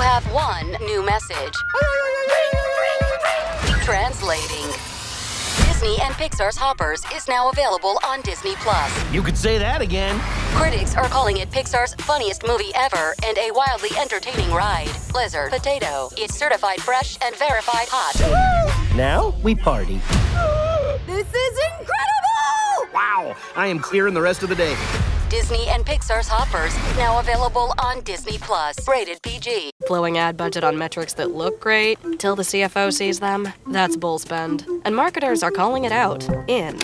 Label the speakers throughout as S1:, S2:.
S1: have one new message. Translating. Disney and Pixar's Hoppers is now available on Disney+.
S2: You could say that again.
S1: Critics are calling it Pixar's funniest movie ever and a wildly entertaining ride. Blizzard Potato. It's certified fresh and verified hot.
S2: Now we party.
S1: This is incredible!
S2: Wow, I am clearing the rest of the day.
S1: Disney and Pixar's Hoppers, now available on Disney+. Rated PG.
S3: Blowing ad budget on metrics that look great till the CFO sees them, that's bull spend. And marketers are calling it out in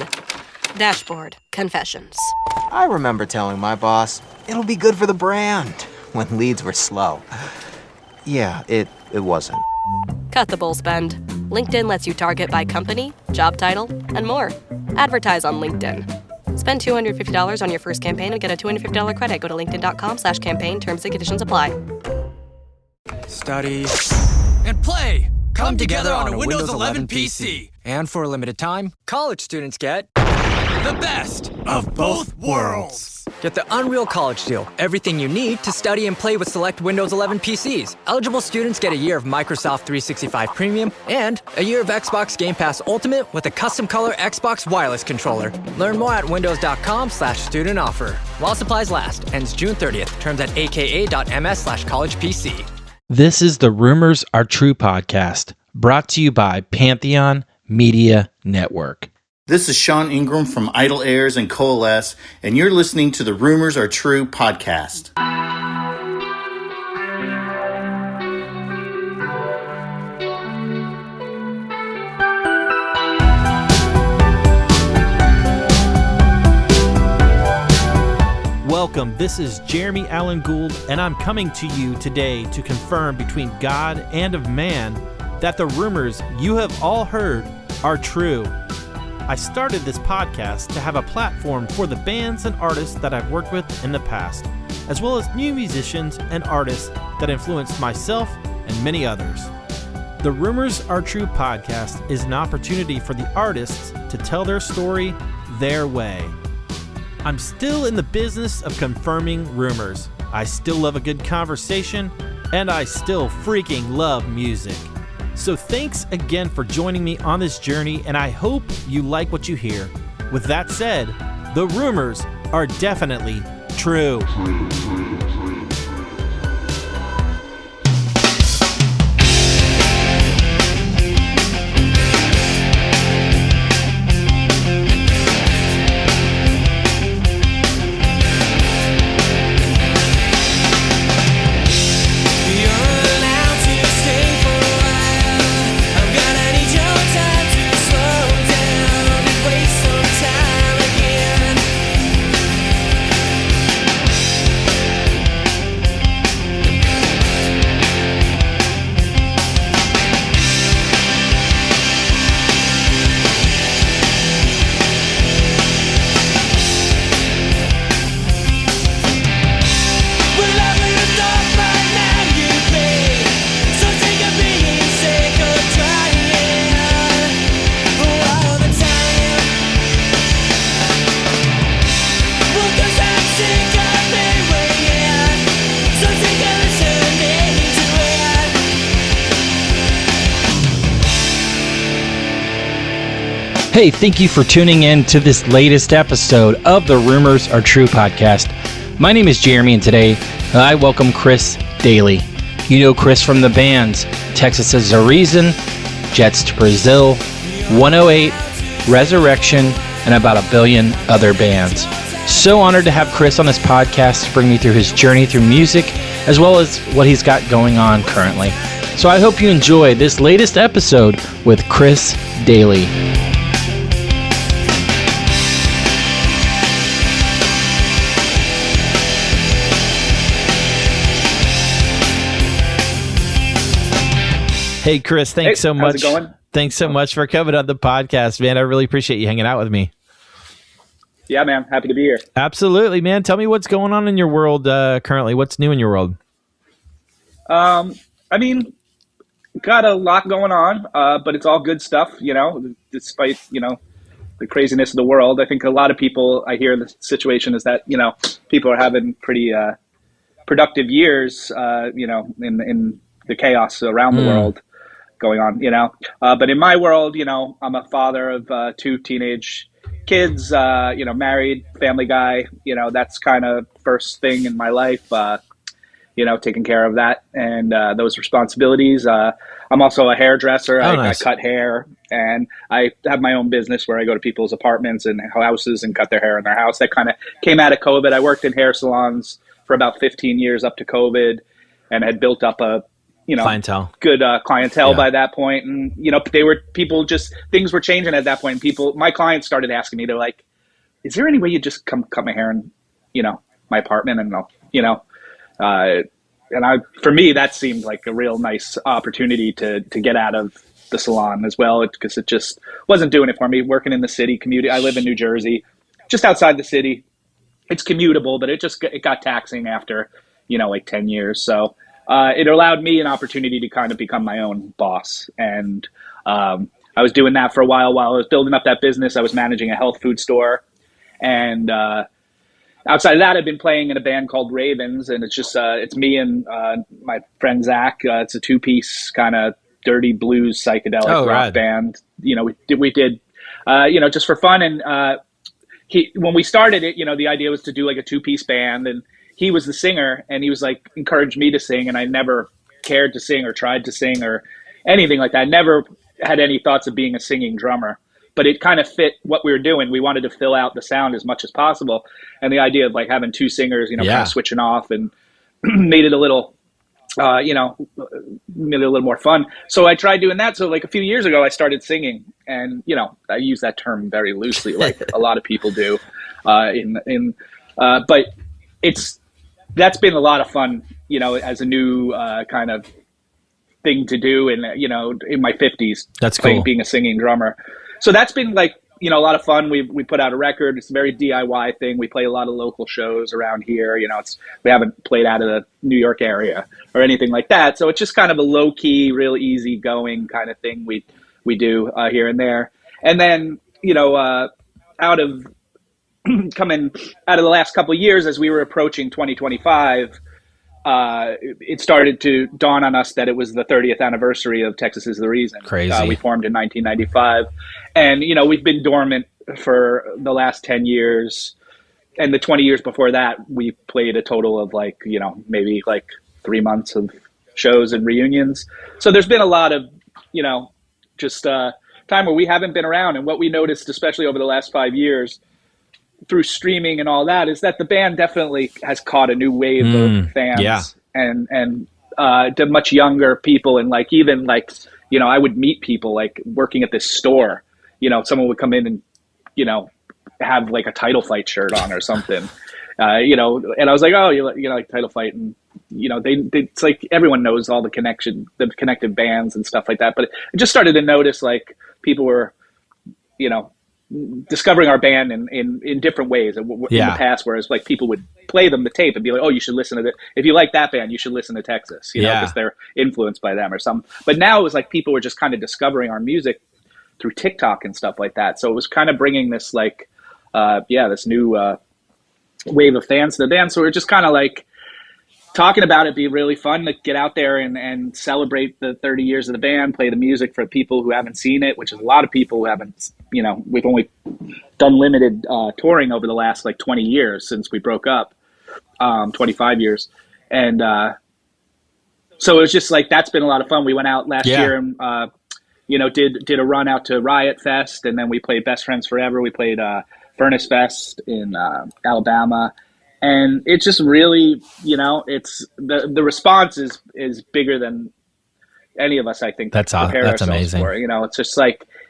S3: Dashboard Confessions.
S4: I remember telling my boss, it'll be good for the brand, when leads were slow. Yeah, it wasn't.
S3: Cut the bull spend. LinkedIn lets you target by company, job title, and more. Advertise on LinkedIn. Spend $250 on your first campaign and get a $250 credit. Go to linkedin.com/campaign. Terms and conditions apply.
S5: Study and play come together on a Windows 11 PC. And for a limited time, college students get the best of both worlds. Get the Unreal College Deal. Everything you need to study and play with select Windows 11 PCs. Eligible students get a year of Microsoft 365 Premium and a year of Xbox Game Pass Ultimate with a custom color Xbox wireless controller. Learn more at windows.com/student offer. While supplies last. Ends June 30th. Terms at aka.ms/collegepc.
S6: This is the Rumors Are True podcast, brought to you by Pantheon Media Network.
S7: This is Sean Ingram from Idle Airs and Coalesce, and you're listening to the Rumors Are True podcast.
S6: Welcome, this is Jeremy Allen Gould, and I'm coming to you today to confirm between God and of man that the rumors you have all heard are true. I started this podcast to have a platform for the bands and artists that I've worked with in the past, as well as new musicians and artists that influenced myself and many others. The Rumors Are True podcast is an opportunity for the artists to tell their story their way. I'm still in the business of confirming rumors. I still love a good conversation, and I still freaking love music. So thanks again for joining me on this journey, and I hope you like what you hear. With that said, the rumors are definitely true. Hey, thank you for tuning in to this latest episode of the Rumors Are True podcast. My name is Jeremy, and today I welcome Chris Daly. You know Chris from the bands Texas is a Reason, Jets to Brazil, 108, Ressurection, and about a billion other bands. So honored to have Chris on this podcast to bring me through his journey through music, as well as what he's got going on currently. So I hope you enjoy this latest episode with Chris Daly. Hey, Chris, thanks so much.
S8: How's it going?
S6: Thanks so much for coming on the podcast, man. I really appreciate you hanging out with me.
S8: Yeah, man. Happy to be here.
S6: Absolutely, man. Tell me what's going on in your world currently. What's new in your world?
S8: I mean, got a lot going on, but it's all good stuff, you know, despite, you know, the craziness of the world. I think a lot of people, I hear the situation is that, you know, people are having pretty productive years, you know, in the chaos around the world going on, but in my world, I'm a father of 2 teenage kids, married, family guy, that's kind of first thing in my life, taking care of that and those responsibilities. I'm also a hairdresser. I cut hair, and I have my own business where I go to people's apartments and houses and cut their hair in their house. That kind of came out of COVID. I worked in hair salons for about 15 years up to COVID and had built up a
S6: clientele,
S8: good clientele by that point. And, things were changing at that point. My clients started asking me, they're like, is there any way you just come cut my hair in, my apartment? And for me, that seemed like a real nice opportunity to get out of the salon as well, because it just wasn't doing it for me. Working in the city, commuting. I live in New Jersey, just outside the city. It's commutable, but it got taxing after, 10 years. So it allowed me an opportunity to kind of become my own boss. And I was doing that for a while I was building up that business. I was managing a health food store. And outside of that, I've been playing in a band called Ravens. And it's just it's me and my friend Zach. It's a 2-piece kind of dirty blues psychedelic rock band. We did just for fun. And when we started it, the idea was to do like a 2-piece band. And he was the singer, and he was like, encouraged me to sing. And I never cared to sing or tried to sing or anything like that. I never had any thoughts of being a singing drummer, but it kind of fit what we were doing. We wanted to fill out the sound as much as possible. And the idea of like having 2 singers, kind of switching off and made it a little, made it a little more fun. So I tried doing that. So like a few years ago, I started singing, and, I use that term very loosely, like a lot of people do, but that's been a lot of fun, as a new kind of thing to do. And, in my 50s,
S6: that's cool,
S8: being a singing drummer. So that's been like, a lot of fun. We put out a record. It's a very DIY thing. We play a lot of local shows around here. We haven't played out of the New York area or anything like that. So it's just kind of a low key, real easy going kind of thing we do here and there. And then, coming out of the last couple of years, as we were approaching 2025, it started to dawn on us that it was the 30th anniversary of Texas Is the Reason.
S6: Crazy.
S8: We formed in 1995. And, we've been dormant for the last 10 years. And the 20 years before that, we played a total of maybe 3 months of shows and reunions. So there's been a lot of, just time where we haven't been around. And what we noticed, especially over the last 5 years, through streaming and all that, is that the band definitely has caught a new wave of fans and to much younger people. And even I would meet people working at this store, someone would come in and, have a Title Fight shirt on or something, and I was like, oh, you like Title Fight. And, it's like everyone knows all the connected bands and stuff like that. But I just started to notice people were, discovering our band in different ways in the past, whereas people would play them the tape and be like, oh, you should listen to it. If you like that band, you should listen to Texas, because they're influenced by them or something. But now it was people were just kind of discovering our music through TikTok and stuff like that. So it was kind of bringing this this new wave of fans to the band. So we're just kind of talking about it, be really fun to get out there and celebrate the 30 years of the band, play the music for people who haven't seen it, which is a lot of people who haven't, we've only done limited touring over the last 20 years since we broke up, 25 years. And so it was just that's been a lot of fun. We went out last year and, did a run out to Riot Fest, and then we played Best Friends Forever. We played Furnace Fest in Alabama. And it's just really, it's the response is bigger than any of us, I think.
S6: That's amazing.
S8: For. It's just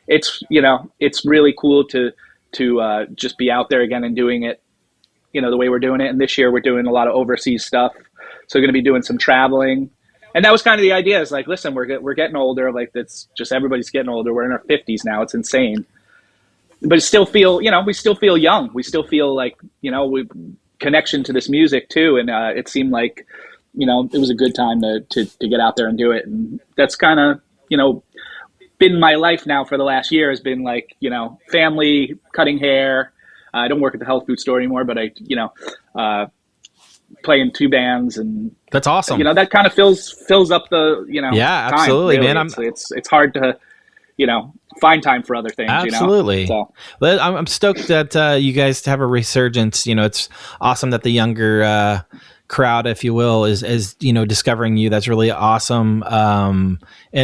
S8: it's really cool to just be out there again and doing it, the way we're doing it. And this year we're doing a lot of overseas stuff. So we're going to be doing some traveling. And that was kind of the idea. Is listen, we're getting older. It's just everybody's getting older. We're in our 50s now. It's insane. But still feel, we still feel young. We still feel we connection to this music too, and it seemed it was a good time to get out there and do it. And that's kind of been my life now for the last year, has been family, cutting hair. I don't work at the health food store anymore, but I playing two bands, and
S6: that's awesome.
S8: That kind of fills up the
S6: yeah,
S8: time,
S6: absolutely,
S8: really.
S6: man.
S8: It's hard to find time for other things.
S6: Absolutely.
S8: So
S6: I'm stoked that you guys have a resurgence. It's awesome that the younger crowd, if you will, is discovering you. That's really awesome. And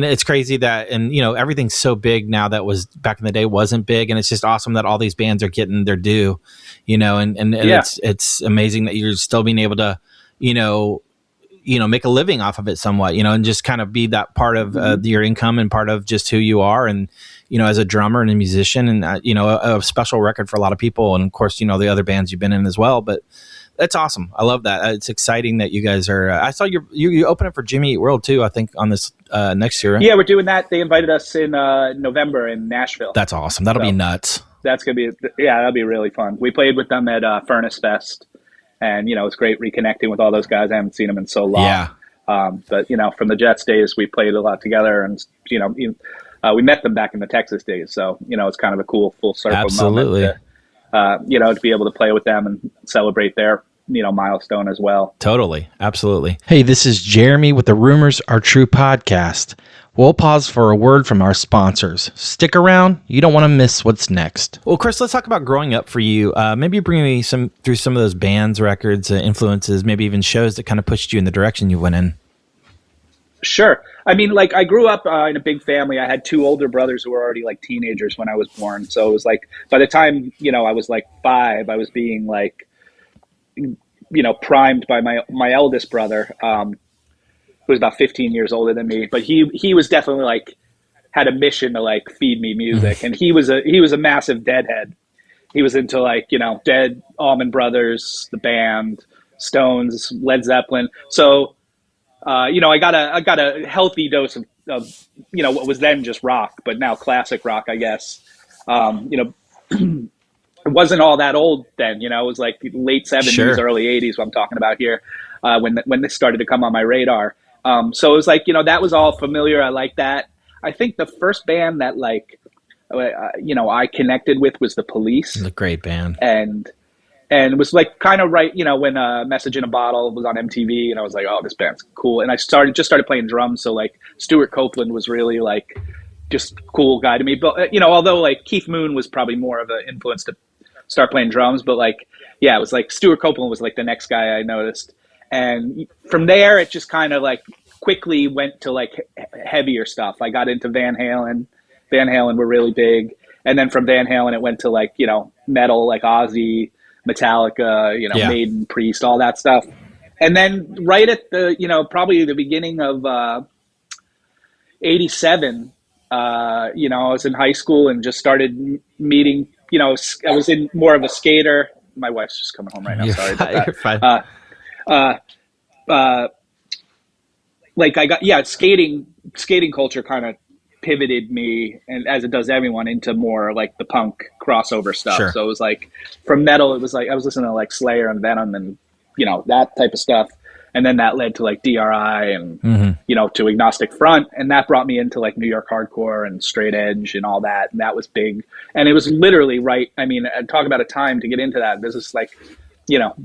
S6: it's crazy that, and everything's so big now that was back in the day wasn't big, and it's just awesome that all these bands are getting their due. And
S8: Yeah.
S6: it's amazing that you're still being able to make a living off of it somewhat, and just kind of be that part of your income and part of just who you are. And, as a drummer and a musician, and, a special record for a lot of people. And of course, the other bands you've been in as well, but that's awesome. I love that. It's exciting that you guys are, I saw you open it for Jimmy Eat World too, I think on this next year. Right?
S8: Yeah, we're doing that. They invited us in November in Nashville.
S6: That's awesome. That'll be nuts.
S8: That's going to be, that'll be really fun. We played with them at Furnace Fest. And, it's great reconnecting with all those guys. I haven't seen them in so long.
S6: Yeah.
S8: But, from the Jets days, we played a lot together. And, we met them back in the Texas days. So, it's kind of a cool full circle
S6: Absolutely.
S8: moment to be able to play with them and celebrate their, milestone as well.
S6: Totally. Absolutely.
S9: Hey, this is Jeremy with the Rumors Are True podcast. We'll pause for a word from our sponsors. Stick around. You don't want to miss what's next.
S6: Well, Chris, let's talk about growing up for you. Maybe bring me through some of those bands, records, influences, maybe even shows that kind of pushed you in the direction you went in.
S8: Sure. I mean, I grew up in a big family. I had two older brothers who were already teenagers when I was born. So it was by the time, I was 5, I was being primed by my eldest brother, who was about 15 years older than me. But he was definitely had a mission to feed me music. And he was a massive Deadhead. He was into Dead, Allman Brothers, the band, Stones, Led Zeppelin. So, I got a healthy dose of what was then just rock, but now classic rock, I guess. It wasn't all that old then, it was late 70s,
S6: Sure.
S8: early 80s, what I'm talking about here, when this started to come on my radar. So it was that was all familiar. I like that. I think the first band that I connected with was the Police.
S6: It's a great band.
S8: And it was kind of right, when Message in a Bottle was on MTV, and I was like, oh, this band's cool. And I started playing drums. So Stuart Copeland was really just cool guy to me. But, although Keith Moon was probably more of an influence to start playing drums, but it was Stuart Copeland was the next guy I noticed. And from there, it just kind of quickly went to heavier stuff. I got into Van Halen. Van Halen were really big. And then from Van Halen, it went to metal, Ozzy, Metallica, Maiden, Priest, all that stuff. And then right at the, probably the beginning of 87, I was in high school and just started meeting, I was in more of a skater. My wife's just coming home right now. Sorry about that.
S6: You're fine.
S8: I got, skating culture kind of pivoted me, and as it does everyone, into more the punk crossover stuff.
S6: Sure.
S8: So it was from metal, it was I was listening to Slayer and Venom and that type of stuff, and then that led to DRI and to Agnostic Front, and that brought me into New York hardcore and straight edge and all that, and that was big. And it was literally right, I mean, talk about a time to get into that. This is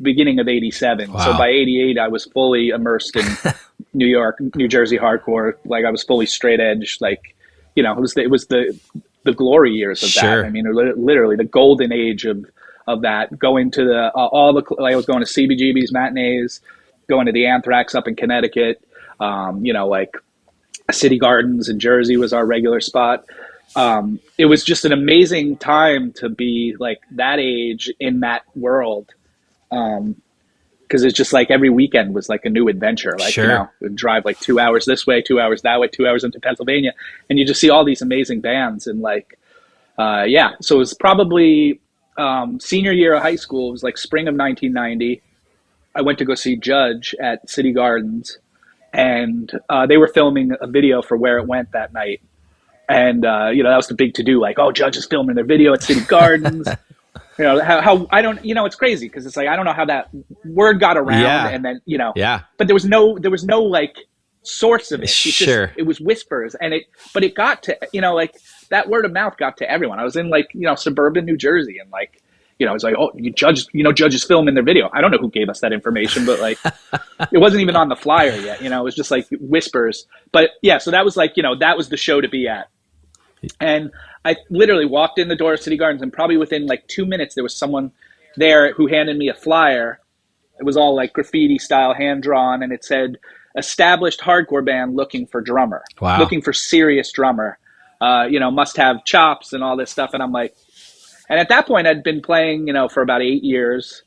S8: beginning of 87.
S6: Wow.
S8: So by 88 I was fully immersed in New York, New Jersey hardcore. I was fully straight edge. It was the glory years of
S6: Sure.
S8: that. I mean, literally the golden age of that. Going to the I was going to CBGB's matinees, going to the Anthrax up in Connecticut. City Gardens in Jersey was our regular spot. It was just an amazing time to be that age in that world. Because it's just every weekend was a new adventure.
S6: Sure.
S8: We'd drive 2 hours this way, 2 hours that way, 2 hours into Pennsylvania, and you just see all these amazing bands. And so it was probably senior year of high school. It was spring of 1990. I went to go see Judge at City Gardens, and they were filming a video for Where It Went that night. And that was the big to do. Judge is filming their video at City Gardens. How I don't, it's crazy because it's I don't know how that word got around.
S6: Yeah.
S8: And then,
S6: Yeah.
S8: but there was no source of it.
S6: Sure.
S8: It was whispers, but it got to, that word of mouth got to everyone. I was in suburban New Jersey, and it's like, oh, judges film in their video. I don't know who gave us that information, but like, it wasn't even on the flyer yet. It was just like whispers. But yeah, so that was like, that was the show to be at. And I literally walked in the door of City Gardens, and probably within like 2 minutes, there was someone there who handed me a flyer. It was all like graffiti style, hand drawn, and it said, established hardcore band looking for drummer.
S9: Wow.
S8: Looking for serious drummer. Must have chops and all this stuff. And I'm like, and at that point I'd been playing, for about 8 years,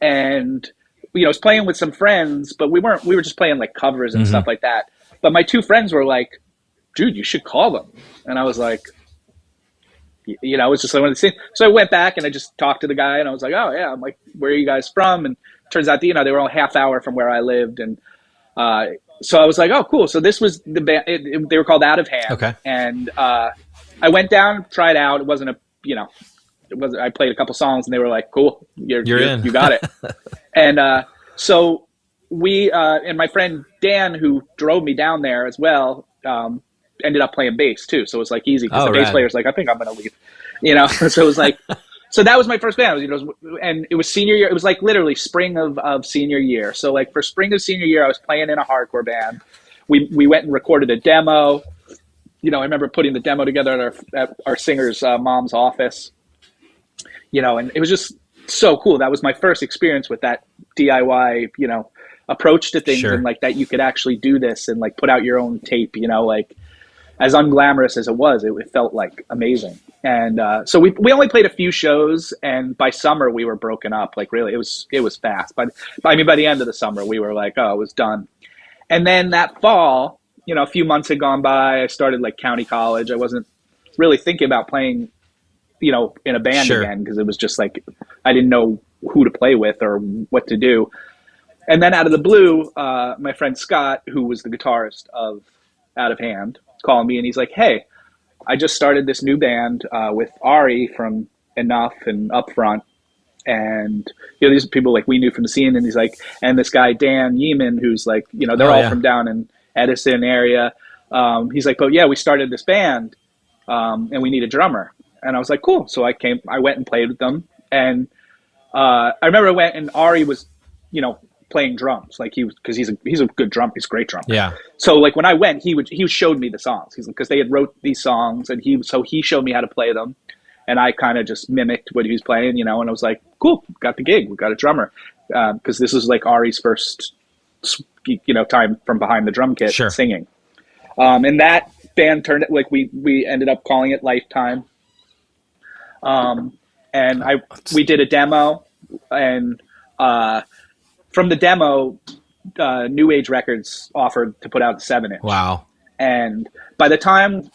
S8: and, I was playing with some friends, but we were just playing like covers and stuff like that. But my two friends were like, dude, you should call them. And I was like, it's just like one of these things. So I went back and I just talked to the guy, and I was like, oh yeah. I'm like, where are you guys from? And it turns out, they were all half hour from where I lived. And, so I was like, oh, cool. So this was the band. They were called Out of Hand.
S9: Okay.
S8: And I went down, tried out. It wasn't I played a couple songs, and they were like, cool, you're in. You got it. And so we and my friend Dan, who drove me down there as well, ended up playing bass too. So it was like easy, because the bass player's like, I think I'm going to leave. So it was like, so that was my first band. And it was senior year. It was like literally spring of senior year. So like for spring of senior year, I was playing in a hardcore band. We went and recorded a demo. I remember putting the demo together at our singer's mom's office. And it was just so cool. That was my first experience with that DIY, approach to things. Sure. And like that you could actually do this and like put out your own tape, like as unglamorous as it was, it felt like amazing. And so we only played a few shows, and by summer we were broken up. Like really, it was fast. But by the end of the summer, we were like, oh, it was done. And then that fall, a few months had gone by. I started like county college. I wasn't really thinking about playing, in a band again, because it was just like I didn't know who to play with or what to do. And then out of the blue, my friend Scott, who was the guitarist of Out of Hand, called me, and he's like, hey, I just started this new band with Ari from Enough and Upfront. And, these are people like we knew from the scene. And he's like, and this guy, Dan Yeeman, who's like, they're all from down in Edison area. He's like, but yeah, we started this band and we need a drummer. And I was like, cool. So I went and played with them. And I remember I went, and Ari was, playing drums, like because he's a good drummer. He's a great drummer.
S9: Yeah. So
S8: like when I went, he showed me the songs. Because they had wrote these songs, and he showed me how to play them, and I kind of just mimicked what he was playing, and I was like, cool, got the gig. We got a drummer, because this was like Ari's first, time from behind the drum kit singing. And that band turned it, like we ended up calling it Lifetime. And we did a demo, and from the demo, New Age Records offered to put out the 7-inch.
S9: Wow.
S8: And by the time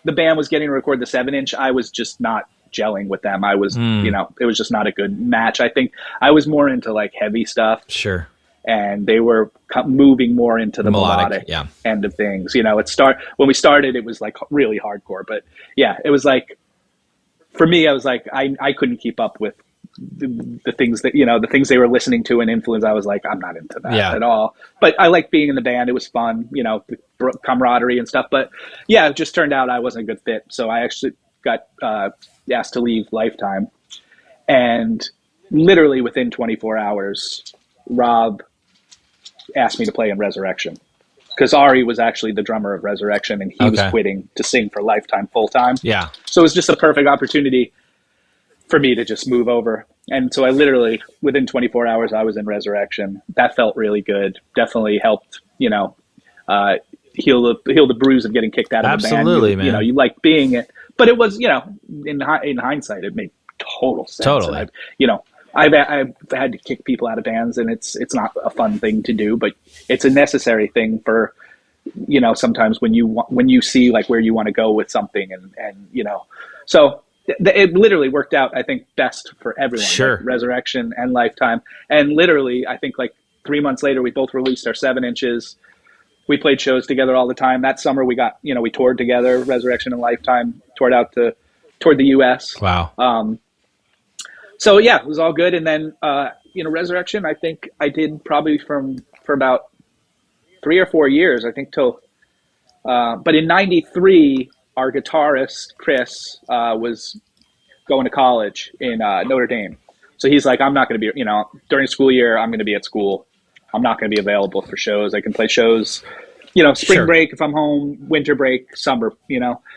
S8: the band was getting to record the 7-inch, I was just not gelling with them. I was, it was just not a good match. I think I was more into like heavy stuff.
S9: Sure.
S8: And they were moving more into the melodic end of things. When we started, it was like really hardcore, but yeah, it was like, for me, I was like, I couldn't keep up with the things that, the things they were listening to and influence. I was like, I'm not into that at all. But I liked being in the band. It was fun, the camaraderie and stuff. But yeah, it just turned out I wasn't a good fit. So I actually got asked to leave Lifetime. And literally within 24 hours, Rob asked me to play in Ressurection. Because Ari was actually the drummer of Ressurection, and he was quitting to sing for Lifetime full time.
S9: Yeah.
S8: So it was just a perfect opportunity for me to just move over. And so I literally, within 24 hours, I was in Ressurection. That felt really good. Definitely helped, heal the bruise of getting kicked out of the band.
S9: Absolutely, man.
S8: You like being it. But it was, in hindsight, it made total sense.
S9: Totally.
S8: And I've had to kick people out of bands, and it's not a fun thing to do, but it's a necessary thing for, sometimes when you see like where you want to go with something, and so it literally worked out, I think, best for everyone.
S9: Sure.
S8: Like Ressurection and Lifetime. And literally, I think like 3 months later, we both released our 7-inches. We played shows together all the time. That summer we got, we toured together, Ressurection and Lifetime, toured the US.
S9: Wow.
S8: So yeah, it was all good. And then, Ressurection, I think I did probably for about 3 or 4 years, I think but in 93, our guitarist, Chris, was going to college in Notre Dame. So he's like, I'm not going to be, during school year, I'm going to be at school. I'm not going to be available for shows. I can play shows, spring break if I'm home, winter break, summer,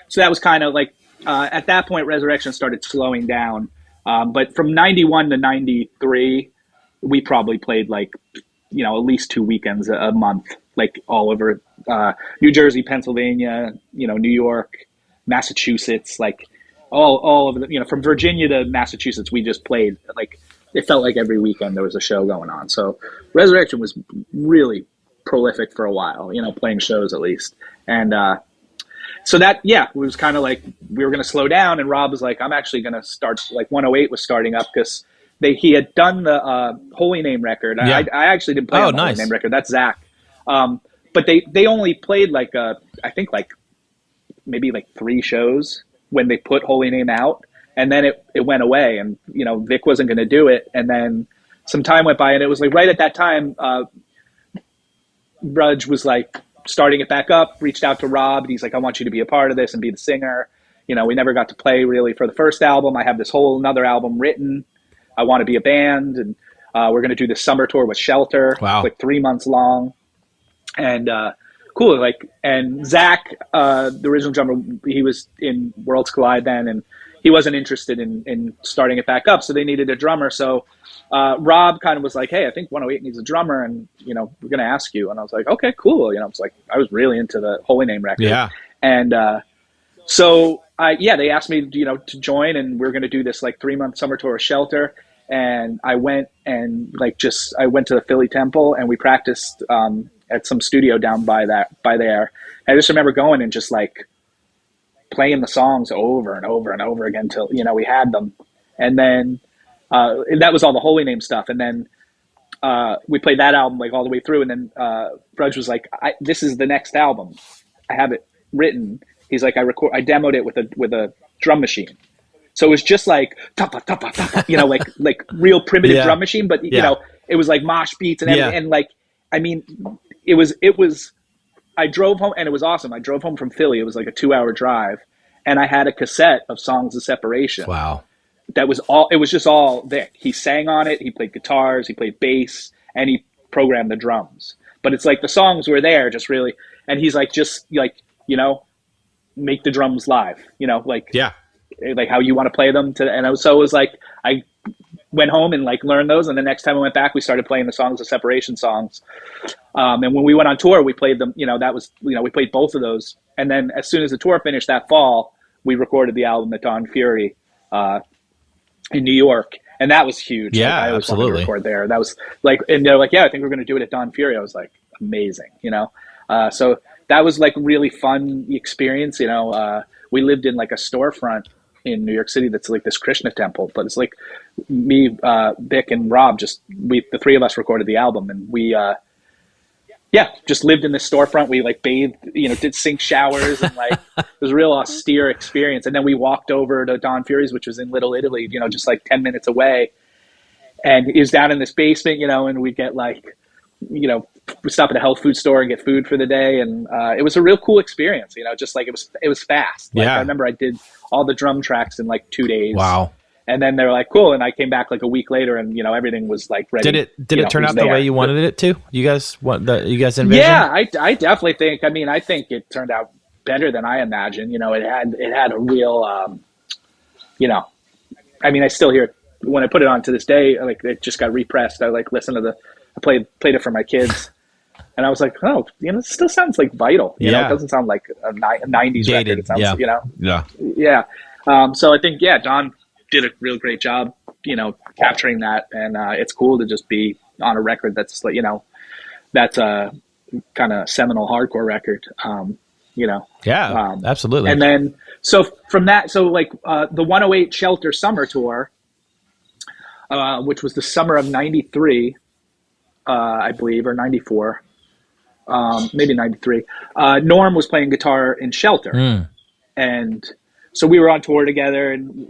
S8: So that was kind of like, at that point, Resurrection started slowing down. But from 91 to 93, we probably played like, at least 2 weekends a month, like all over New Jersey, Pennsylvania, New York, Massachusetts, like all over the, from Virginia to Massachusetts, we just played. Like it felt like every weekend there was a show going on. So Resurrection was really prolific for a while, playing shows at least. And so that, it was kind of like we were going to slow down. And Rob was like, I'm actually going to start, like 108 was starting up because he had done the Holy Name record.
S6: Yeah.
S8: I actually didn't play on the Holy Name record. That's Zach. But they only played like I think like maybe like 3 shows when they put Holy Name out, and then it went away, and Vic wasn't going to do it, and then some time went by, and it was like right at that time, Rudge was like starting it back up, reached out to Rob, and he's like, I want you to be a part of this and be the singer. We never got to play really for the first album. I have this whole another album written. I want to be a band, and we're going to do this summer tour with Shelter.
S6: Wow.
S8: Like 3 months long. And cool. And Zach, the original drummer, he was in Worlds Collide then, and he wasn't interested in starting it back up. So they needed a drummer. So Rob kind of was like, hey, I think 108 needs a drummer, and, we're going to ask you. And I was like, okay, cool. It's like, I was really into the Holy Name record. Yeah. And so they asked me, to join, and we're going to do this like 3-month summer tour of Shelter. And I went and I went to the Philly Temple, and we practiced at some studio down by there. And I just remember going and just like playing the songs over and over and over again till, we had them. And then that was all the Holy Name stuff. And then we played that album like all the way through. And then Rudge was like, this is the next album. I have it written. He's like, I demoed it with a drum machine. So it was just like, like real primitive drum machine, but it was like mosh beats and everything. And like, I mean, it was, I drove home, and it was awesome. I drove home from Philly. It was like a 2-hour drive, and I had a cassette of Songs of Separation.
S6: Wow.
S8: It was just all Vic. He sang on it. He played guitars, he played bass, and he programmed the drums. But it's like the songs were there just really, and he's like, just like, make the drums live, like how you want to play them so it was like, I went home and like learned those. And the next time I went back, we started playing the Songs of Separation songs. And when we went on tour, we played them, that was, we played both of those. And then as soon as the tour finished that fall, we recorded the album at Dawn Fury, in New York. And that was huge.
S6: Yeah,
S8: I always wanted to
S6: absolutely.
S8: record there. That was like, and they're like, I think we're going to do it at Dawn Fury. I was like, amazing, so that was like a really fun experience. We lived in like a storefront in New York City that's like this Krishna temple, but it's like me, Vic, and Rob, the 3 of us recorded the album, and we just lived in this storefront. We like bathed, did sink showers, and like it was a real austere experience. And then we walked over to Don Fury's, which was in Little Italy, just like 10 minutes away, and it was down in this basement, and we'd get like, we stop at a health food store and get food for the day. And it was a real cool experience, just like it was fast. Like, I remember I did all the drum tracks in like 2 days.
S6: Wow.
S8: And then they're like, cool. And I came back like a week later, and everything was like ready.
S6: Did it turn out the way you wanted it to? You guys envisioned?
S8: Yeah, I definitely think. I think it turned out better than I imagined. It had a real, I still hear it when I put it on to this day. Like it just got repressed. I like listen to I played it for my kids, and I was like, oh, it still sounds like vital. It doesn't sound like a 90s
S6: Dated.
S8: record. It sounds,
S6: Yeah.
S8: So I think, Don did a real great job, capturing that. And it's cool to just be on a record that's like, that's a kind of seminal hardcore record,
S6: Absolutely.
S8: And then, so from that, the 108 Shelter Summer Tour, which was the summer of 93, I believe, or 94, maybe 93. Norm was playing guitar in Shelter. And so we were on tour together, and,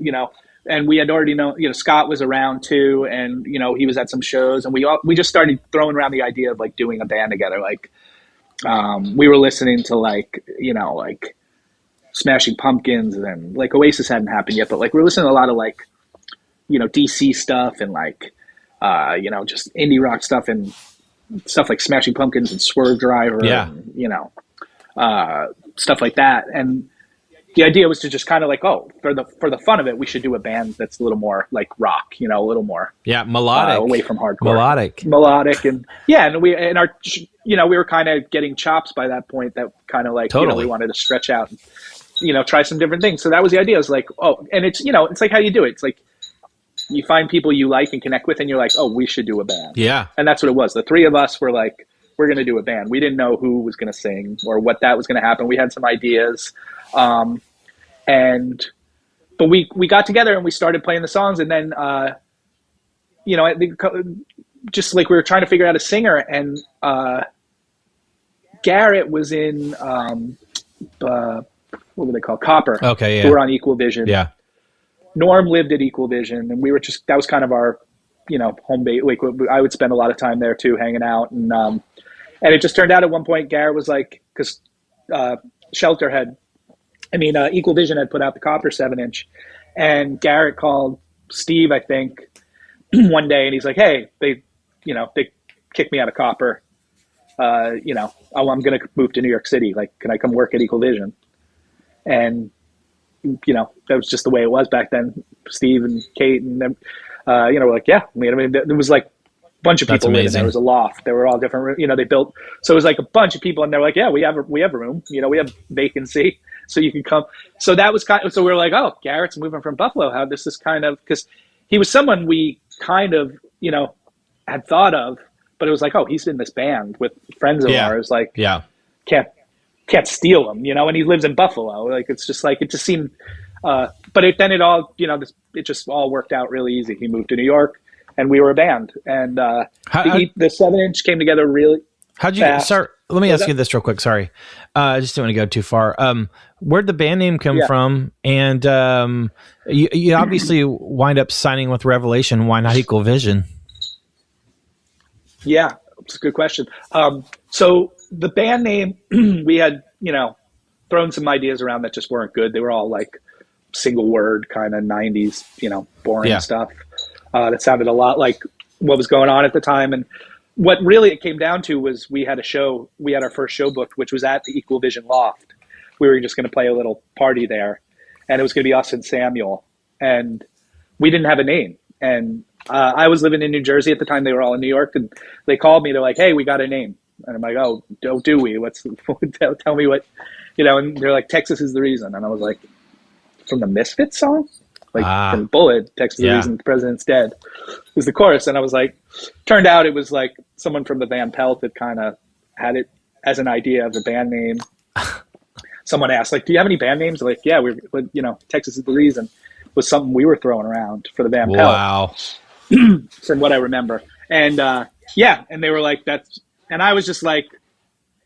S8: and we had already known, Scott was around too. And, he was at some shows, and we just started throwing around the idea of like doing a band together. Like, we were listening to like Smashing Pumpkins, and like Oasis hadn't happened yet, but like we were listening to a lot of like DC stuff and like, just indie rock stuff and stuff like Smashing Pumpkins and Swerve Driver and, stuff like that. And the idea was to just kind of like, for the fun of it, we should do a band that's a little more like rock, a little more
S9: melodic,
S8: away from hardcore,
S9: melodic,
S8: and we were kind of getting chops by that point. That kind of like we wanted to stretch out, and, try some different things. So that was the idea. It was like, and it's it's like how you do it. It's like you find people you like and connect with, and you're like, we should do a band.
S9: Yeah,
S8: and that's what it was. The three of us were like, we're going to do a band. We didn't know who was going to sing or what that was going to happen. We had some ideas. But we got together and we started playing the songs, and then, just like we were trying to figure out a singer, and, Garrett was in, what were they called? Copper.
S9: Okay. Yeah.
S8: Who were on Equal Vision.
S9: Yeah.
S8: Norm lived at Equal Vision, and we were that was kind of our, home base. Like I would spend a lot of time there too, hanging out. And it just turned out at one point, Garrett was like, cause, Equal Vision had put out the Copper 7-inch, and Garrett called Steve, I think, one day, and he's like, "Hey, they kicked me out of Copper. I'm going to move to New York City. Like, can I come work at Equal Vision?" And, that was just the way it was back then. Steve and Kate and them, were like, "Yeah." There was like a bunch of people living there. There was a loft. They were all different, they built. So it was like a bunch of people, and they're like, "Yeah, we have a room. We have vacancy. So you can come." So that was so we were like, Garrett's moving from Buffalo. How this is kind of, because he was someone we kind of, had thought of, but it was like, he's in this band with friends of ours. Like, can't steal him, and he lives in Buffalo. Like, it's just like, it just seemed, but it just all worked out really easy. He moved to New York, and we were a band, and the 7-inch came together really
S9: How'd you start? Let me ask you this real quick. Sorry. I just don't want to go too far. Where'd the band name come from? And you obviously wind up signing with Revelation. Why not Equal Vision?
S8: Yeah, it's a good question. So the band name, we had, thrown some ideas around that just weren't good. They were all like single word kind of 90s, boring stuff. That sounded a lot like what was going on at the time. And what really it came down to was we had our first show booked, which was at the Equal Vision Loft. We were just going to play a little party there, and it was going to be us and Samuel, and we didn't have a name. And I was living in New Jersey at the time. They were all in New York, and they called me. They're like, "Hey, we got a name." And I'm like, "Oh, do we? Tell me what, and they're like, "Texas is the reason." And I was like, "From the Misfits song?" Like from Bullet, Texas is the reason the president's dead, was the chorus. And I was like, turned out it was like someone from the Van Pelt that kind of had it as an idea of the band name. Someone asked, like, "Do you have any band names?" Like, "Yeah, Texas is the reason," was something we were throwing around for the Van Pelt.
S9: Wow.
S8: From what I remember. And and they were like, "That's," and I was just like,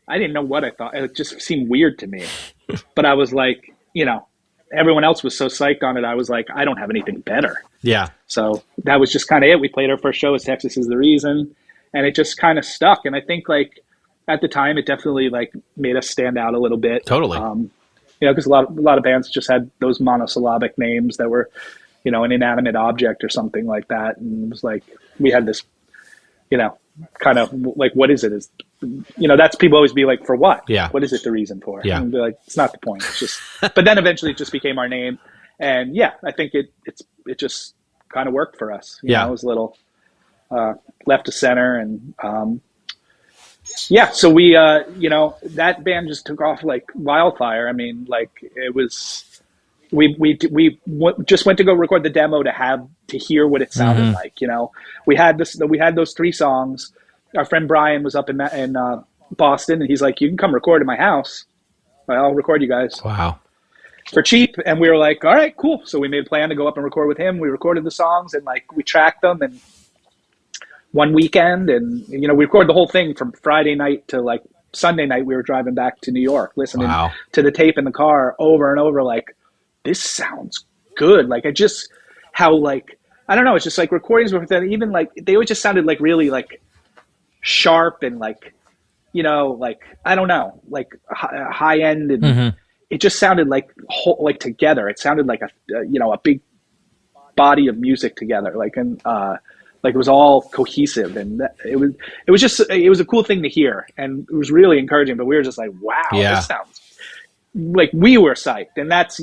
S8: I didn't know what I thought. It just seemed weird to me. But I was like, everyone else was so psyched on it. I was like, I don't have anything better.
S9: Yeah.
S8: So that was just kind of it. We played our first show as Texas is the Reason, and it just kind of stuck. And I think like at the time, it definitely like made us stand out a little bit.
S9: Totally.
S8: Because a lot of bands just had those monosyllabic names that were, an inanimate object or something like that. And it was like, we had this, kind of like, what is it? Is, that's people always be like, for what?
S9: Yeah.
S8: What is it the reason for?
S9: Yeah.
S8: And be like, it's not the point. It's just, but then eventually it just became our name. And I think it just kind of worked for us. It was a little left to center. And so we, that band just took off like wildfire. I mean, like it was, we just went to go record the demo to hear what it sounded like. We had those 3 songs. Our friend Brian was up in Boston, and he's like, "You can come record in my house. I'll record you guys."
S9: Wow.
S8: For cheap. And we were like, "All right, cool." So we made a plan to go up and record with him. We recorded the songs, and like we tracked them and one weekend, and we recorded the whole thing from Friday night to like Sunday night. We were driving back to New York, listening to the tape in the car over and over, like, this sounds good. Like, it's just like recordings with that, even like they always just sounded like really like sharp and like, like, I don't know, like high end, and it just sounded like together. It sounded like a big body of music together, like it was all cohesive, and it was a cool thing to hear, and it was really encouraging. But we were just like, wow, this sounds like we were psyched, and that's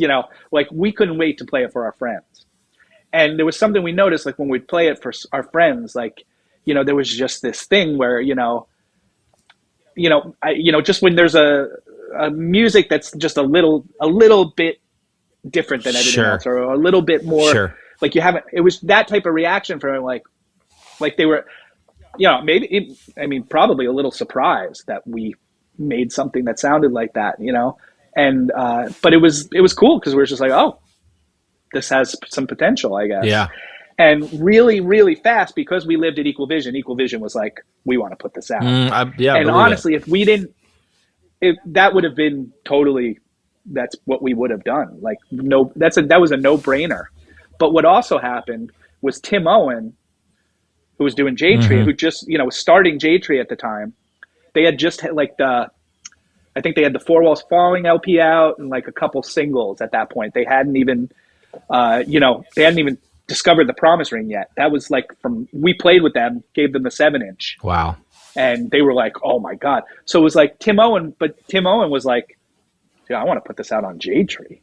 S8: like we couldn't wait to play it for our friends. And there was something we noticed, like when we'd play it for our friends, like there was just this thing where just when there's a music that's just a little bit different than everything else, or a little bit more like you haven't. It was that type of reaction from him, like they were, maybe probably a little surprised that we made something that sounded like that, and but it was cool because we were just like, oh, this has some potential, I guess.
S9: Yeah.
S8: And really, really fast, because we lived at Equal Vision was like, we want to put this out. And honestly, if we didn't, that would have been totally, that's what we would have done. Like, no, that was a no-brainer. But what also happened was Tim Owen, who was doing J-Tree, who just, was starting J-Tree at the time. They had just had I think they had the Four Walls Falling LP out and like a couple singles at that point. They hadn't even, discovered the Promise Ring yet. That was like we played with them, gave them the 7-inch.
S9: Wow.
S8: And they were like, oh my God. So it was like Tim Owen was like, yeah, I want to put this out on J-Tree.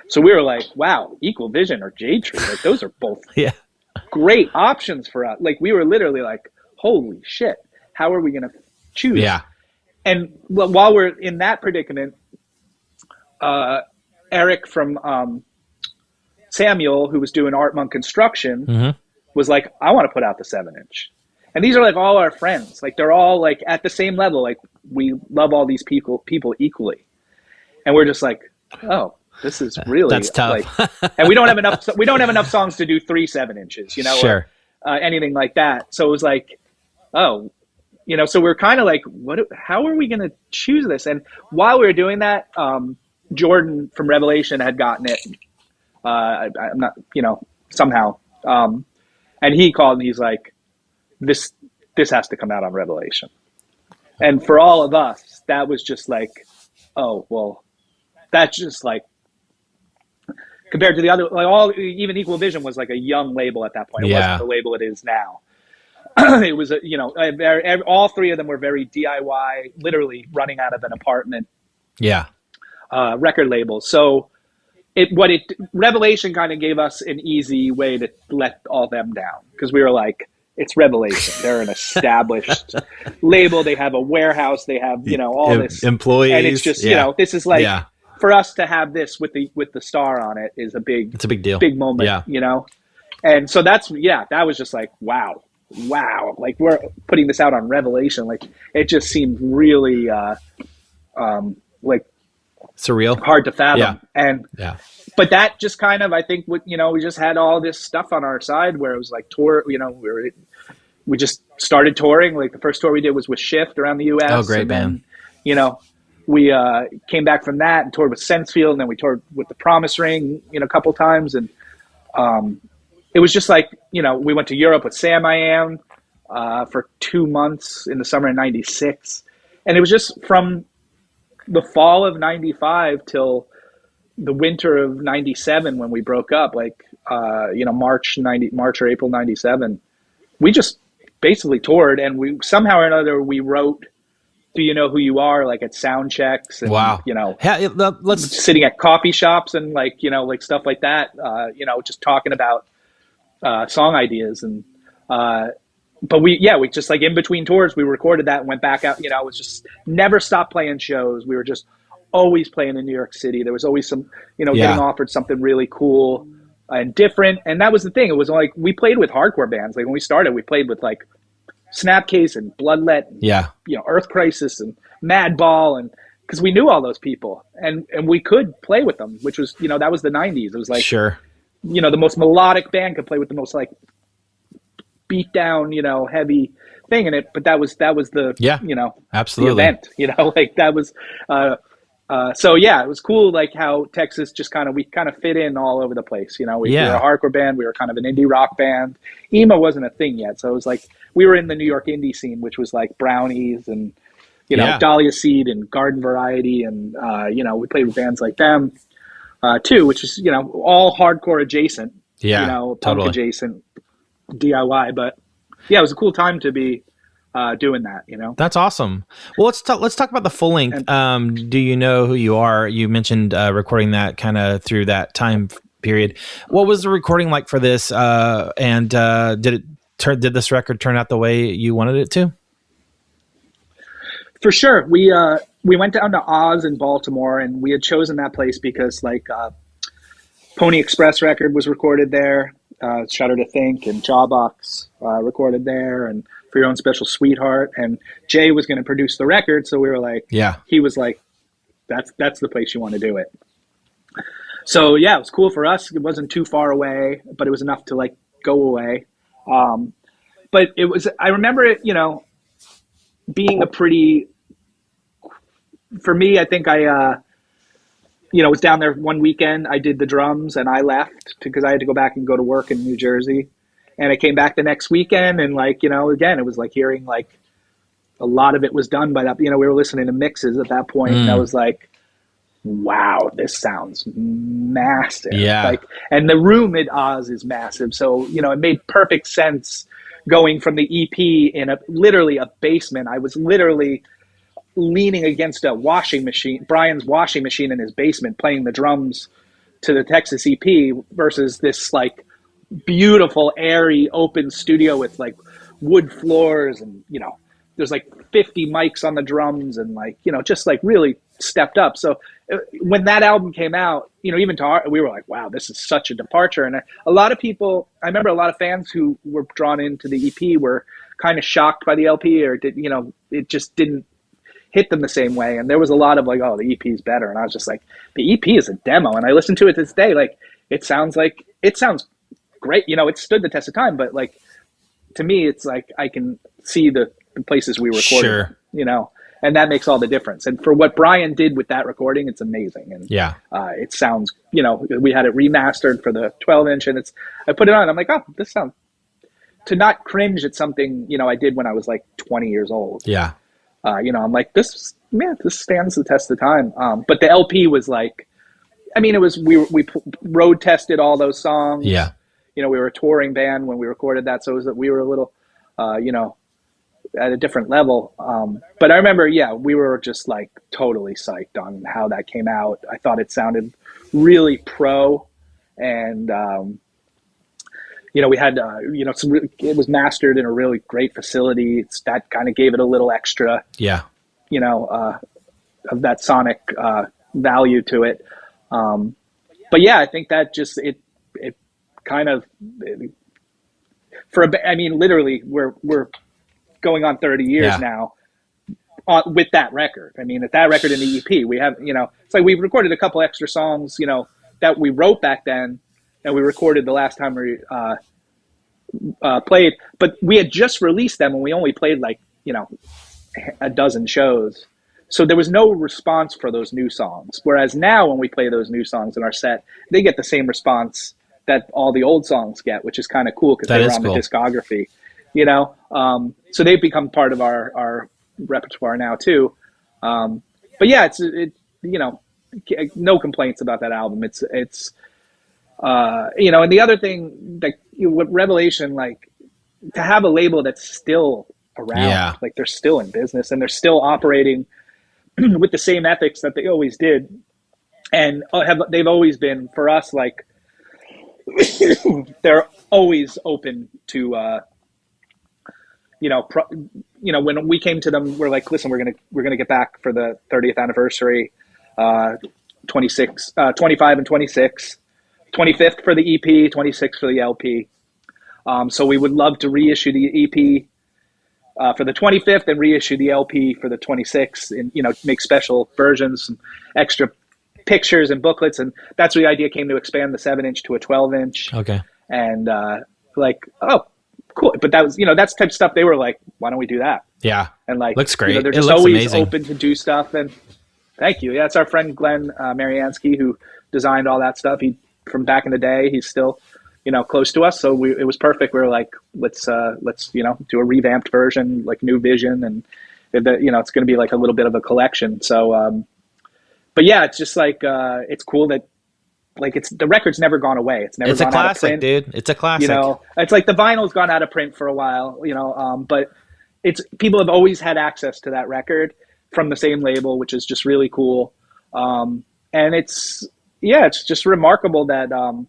S8: So we were like, wow, Equal Vision or J-Tree, like those are both great options for us. Like we were literally like, holy shit, how are we going to choose?
S9: Yeah.
S8: And while we're in that predicament, Eric from Samuel, who was doing Art Monk Construction, was like, I want to put out the 7-inch. And these are like all our friends. Like they're all like at the same level. Like we love all these people equally. And we're just like, oh, this is really
S9: that's tough.
S8: Like, and we don't have enough songs to do 3 7-inches, or anything like that. So it was like, oh, so we're kind of like, how are we going to choose this? And while we were doing that, Jordan from Revelation had gotten it. I'm not, somehow. And he called and he's like, this has to come out on Revelation. And for all of us, that was just like, oh, well, that's just like, compared to the other, like even Equal Vision was like a young label at that point. It wasn't the label it is now. It was all three of them were very DIY, literally running out of an apartment.
S9: Yeah.
S8: Record labels. So Revelation kind of gave us an easy way to let all them down, because we were like, it's Revelation. They're an established label. They have a warehouse. They have all this
S9: employees,
S8: and it's just this is like for us to have this with the star on it is it's
S9: a big deal,
S8: big moment. And so that was just like wow, like we're putting this out on Revelation. Like it just seemed really like
S9: surreal,
S8: hard to fathom. And but that just kind of, I think, we just had all this stuff on our side where it was like tour, we just started touring. Like the first tour we did was with Shift around the US.
S9: Oh, great band.
S8: Then, we came back from that and toured with Sensefield, and then we toured with the Promise Ring, a couple times. And it was just like, we went to Europe with Sam I Am for 2 months in the summer of '96. And it was just from the fall of '95 till the winter of '97 when we broke up, like March or April '97, we just basically toured, and we somehow or another we wrote "Do You Know Who You Are" like at sound checks, and
S9: wow,
S8: let's sitting at coffee shops and like stuff like that, just talking about song ideas. And but we just like in between tours we recorded that and went back out. It was just never stopped playing shows. We were just always playing in New York City. There was always some, getting offered something really cool and different. And that was the thing. It was like, we played with hardcore bands. Like when we started, we played with like Snapcase and Bloodlet, and, Earth Crisis and Madball. And cause we knew all those people and we could play with them, which was, that was the '90s. It was like, the most melodic band could play with the most like beat down, heavy thing in it. But that was the,
S9: absolutely
S8: the event, like that was, so it was cool, like how Texas just we kind of fit in all over the place. We were a hardcore band, we were kind of an indie rock band. Emo wasn't a thing yet, so it was like we were in the New York indie scene, which was like Brownies and Dahlia Seed and Garden Variety, and we played with bands like them too, which is all hardcore adjacent.
S9: Yeah,
S8: punk
S9: totally.
S8: adjacent DIY. But yeah, it was a cool time to be doing that.
S9: That's awesome. Well, let's talk about the full length. Do you know who you are? You mentioned recording that kind of through that time period. What was the recording like for this? And did this record turn out the way you wanted it to?
S8: For sure. We went down to Oz in Baltimore, and we had chosen that place because Pony Express record was recorded there, Shudder to Think, and Jawbox recorded there, and For Your Own Special Sweetheart, and Jay was going to produce the record, so we were like, he was like, that's the place you want to do it. So yeah, it was cool for us. It wasn't too far away, but it was enough to go away. But it was, I remember it, being a pretty, for me, I think I was down there one weekend. I did the drums and I left because I had to go back and go to work in New Jersey. And I came back the next weekend and again, it was hearing a lot of it was done by that. We were listening to mixes at that point, and I was like, wow, this sounds massive.
S9: Yeah.
S8: And the room at Oz is massive. So, it made perfect sense going from the EP in literally a basement. I was literally leaning against a washing machine, Brian's washing machine in his basement, playing the drums to the Texas EP versus this beautiful, airy, open studio with wood floors and, there's 50 mics on the drums and just really stepped up. So when that album came out, even we were like, wow, this is such a departure. And a lot of people, I remember a lot of fans who were drawn into the EP were kind of shocked by the LP or it just didn't hit them the same way. And there was a lot of oh, the EP is better. And I was just like, the EP is a demo. And I listened to it this day. It sounds great. It stood the test of time, but to me, it's I can see the places we recorded, and that makes all the difference. And for what Brian did with that recording, it's amazing. And it sounds, we had it remastered for the 12-inch and I put it on. I'm like, oh, this sounds, to not cringe at something, I did when I was 20 years old.
S9: Yeah.
S8: I'm like, this stands the test of time. But the LP was it was, we road tested all those songs.
S9: Yeah.
S8: We were a touring band when we recorded that. So it was that we were a little, at a different level. But I remember, we were just totally psyched on how that came out. I thought it sounded really pro, and we had it was mastered in a really great facility. That kind of gave it a little extra, of that sonic value to it. But yeah, I think that just it kind of literally we're going on 30 years now with that record. At that record in the EP, we have, it's we recorded a couple extra songs, that we wrote back then and we recorded the last time we played, but we had just released them and we only played a dozen shows. So there was no response for those new songs. Whereas now when we play those new songs in our set, they get the same response that all the old songs get, which is kind of cool because they were on the discography, so they've become part of our repertoire now too. But yeah, no complaints about that album. It's and the other thing with Revelation, to have a label that's still around, they're still in business and they're still operating with the same ethics that they always did. And they've always been for us, they're always open to, when we came to them, we're like, listen, we're gonna get back for the 30th anniversary, 25 and 26, 25th for the EP, 26th for the LP. So we would love to reissue the EP for the 25th and reissue the LP for the 26th, and make special versions, some extra pictures and booklets, and that's where the idea came to expand the 7-inch to a 12-inch.
S9: Okay.
S8: And oh, cool. But that was, that's the type of stuff they were like, why don't we do that?
S9: Yeah.
S8: And
S9: looks great.
S8: They're just always amazing. Open to do stuff. And thank you. Yeah, it's our friend Glenn Mariansky who designed all that stuff. He from back in the day. He's still, close to us. So it was perfect. We were like, let's do a revamped version, new vision, and it's going to be a little bit of a collection. So, but yeah, it's just it's cool that like the record's never gone away. It's never
S9: It's a
S8: gone out of
S9: classic,
S8: print.
S9: dude. It's a classic.
S8: You know, it's like the vinyl's gone out of print for a while, you know, but people have always had access to that record from the same label, which is just really cool. And it's just remarkable that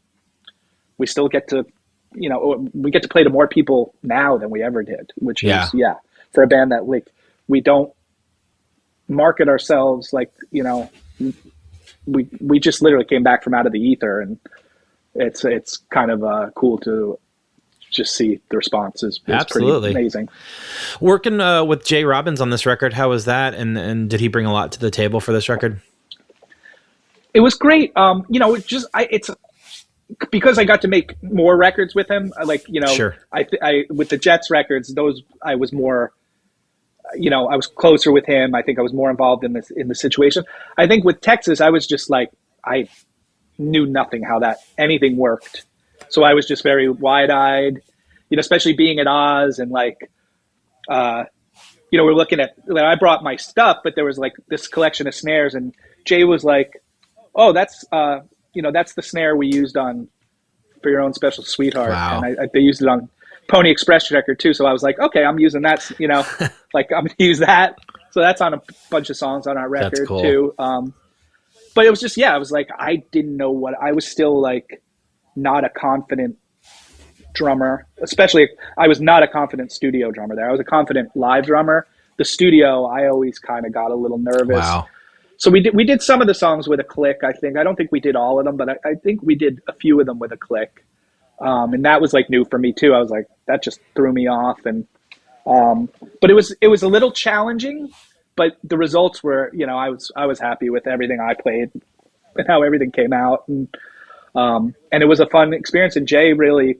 S8: we still get to, you know, we get to play to more people now than we ever did, which is, for a band that, like, we don't market ourselves, like, you know, we just literally came back from out of the ether, and it's kind of cool to just see the response is
S9: absolutely
S8: pretty amazing.
S9: Working with Jay Robbins on this record, how was that? And did he bring a lot to the table for this record?
S8: It was great. You know, it's because I got to make more records with him. Like, you know,
S9: sure.
S8: I with the Jets records, those I was more, you know, I was closer with him. I think I was more involved in the situation. I think with Texas, I was just like, I knew nothing how anything worked. So I was just very wide-eyed, you know, especially being at Oz and, like, you know, we're looking at, like, I brought my stuff, but there was, like, this collection of snares, and Jay was like, oh, that's, you know, that's the snare we used on For Your Own Special Sweetheart.
S9: Wow.
S8: And they used it on Pony Express record too. So I was like, okay, I'm using that, you know, like, I'm going to use that. So that's on a bunch of songs on our record
S9: cool.
S8: too. But it was just, I was like, I didn't know I was still, like, not a confident drummer, especially I was not a confident studio drummer there. I was a confident live drummer. The studio, I always kind of got a little nervous.
S9: Wow.
S8: So we did some of the songs with a click, I think. I don't think we did all of them, but I think we did a few of them with a click. And that was, like, new for me too. I was like, that just threw me off. And but it was a little challenging, but the results were, you know, I was happy with everything I played and how everything came out. And it was a fun experience. And Jay really,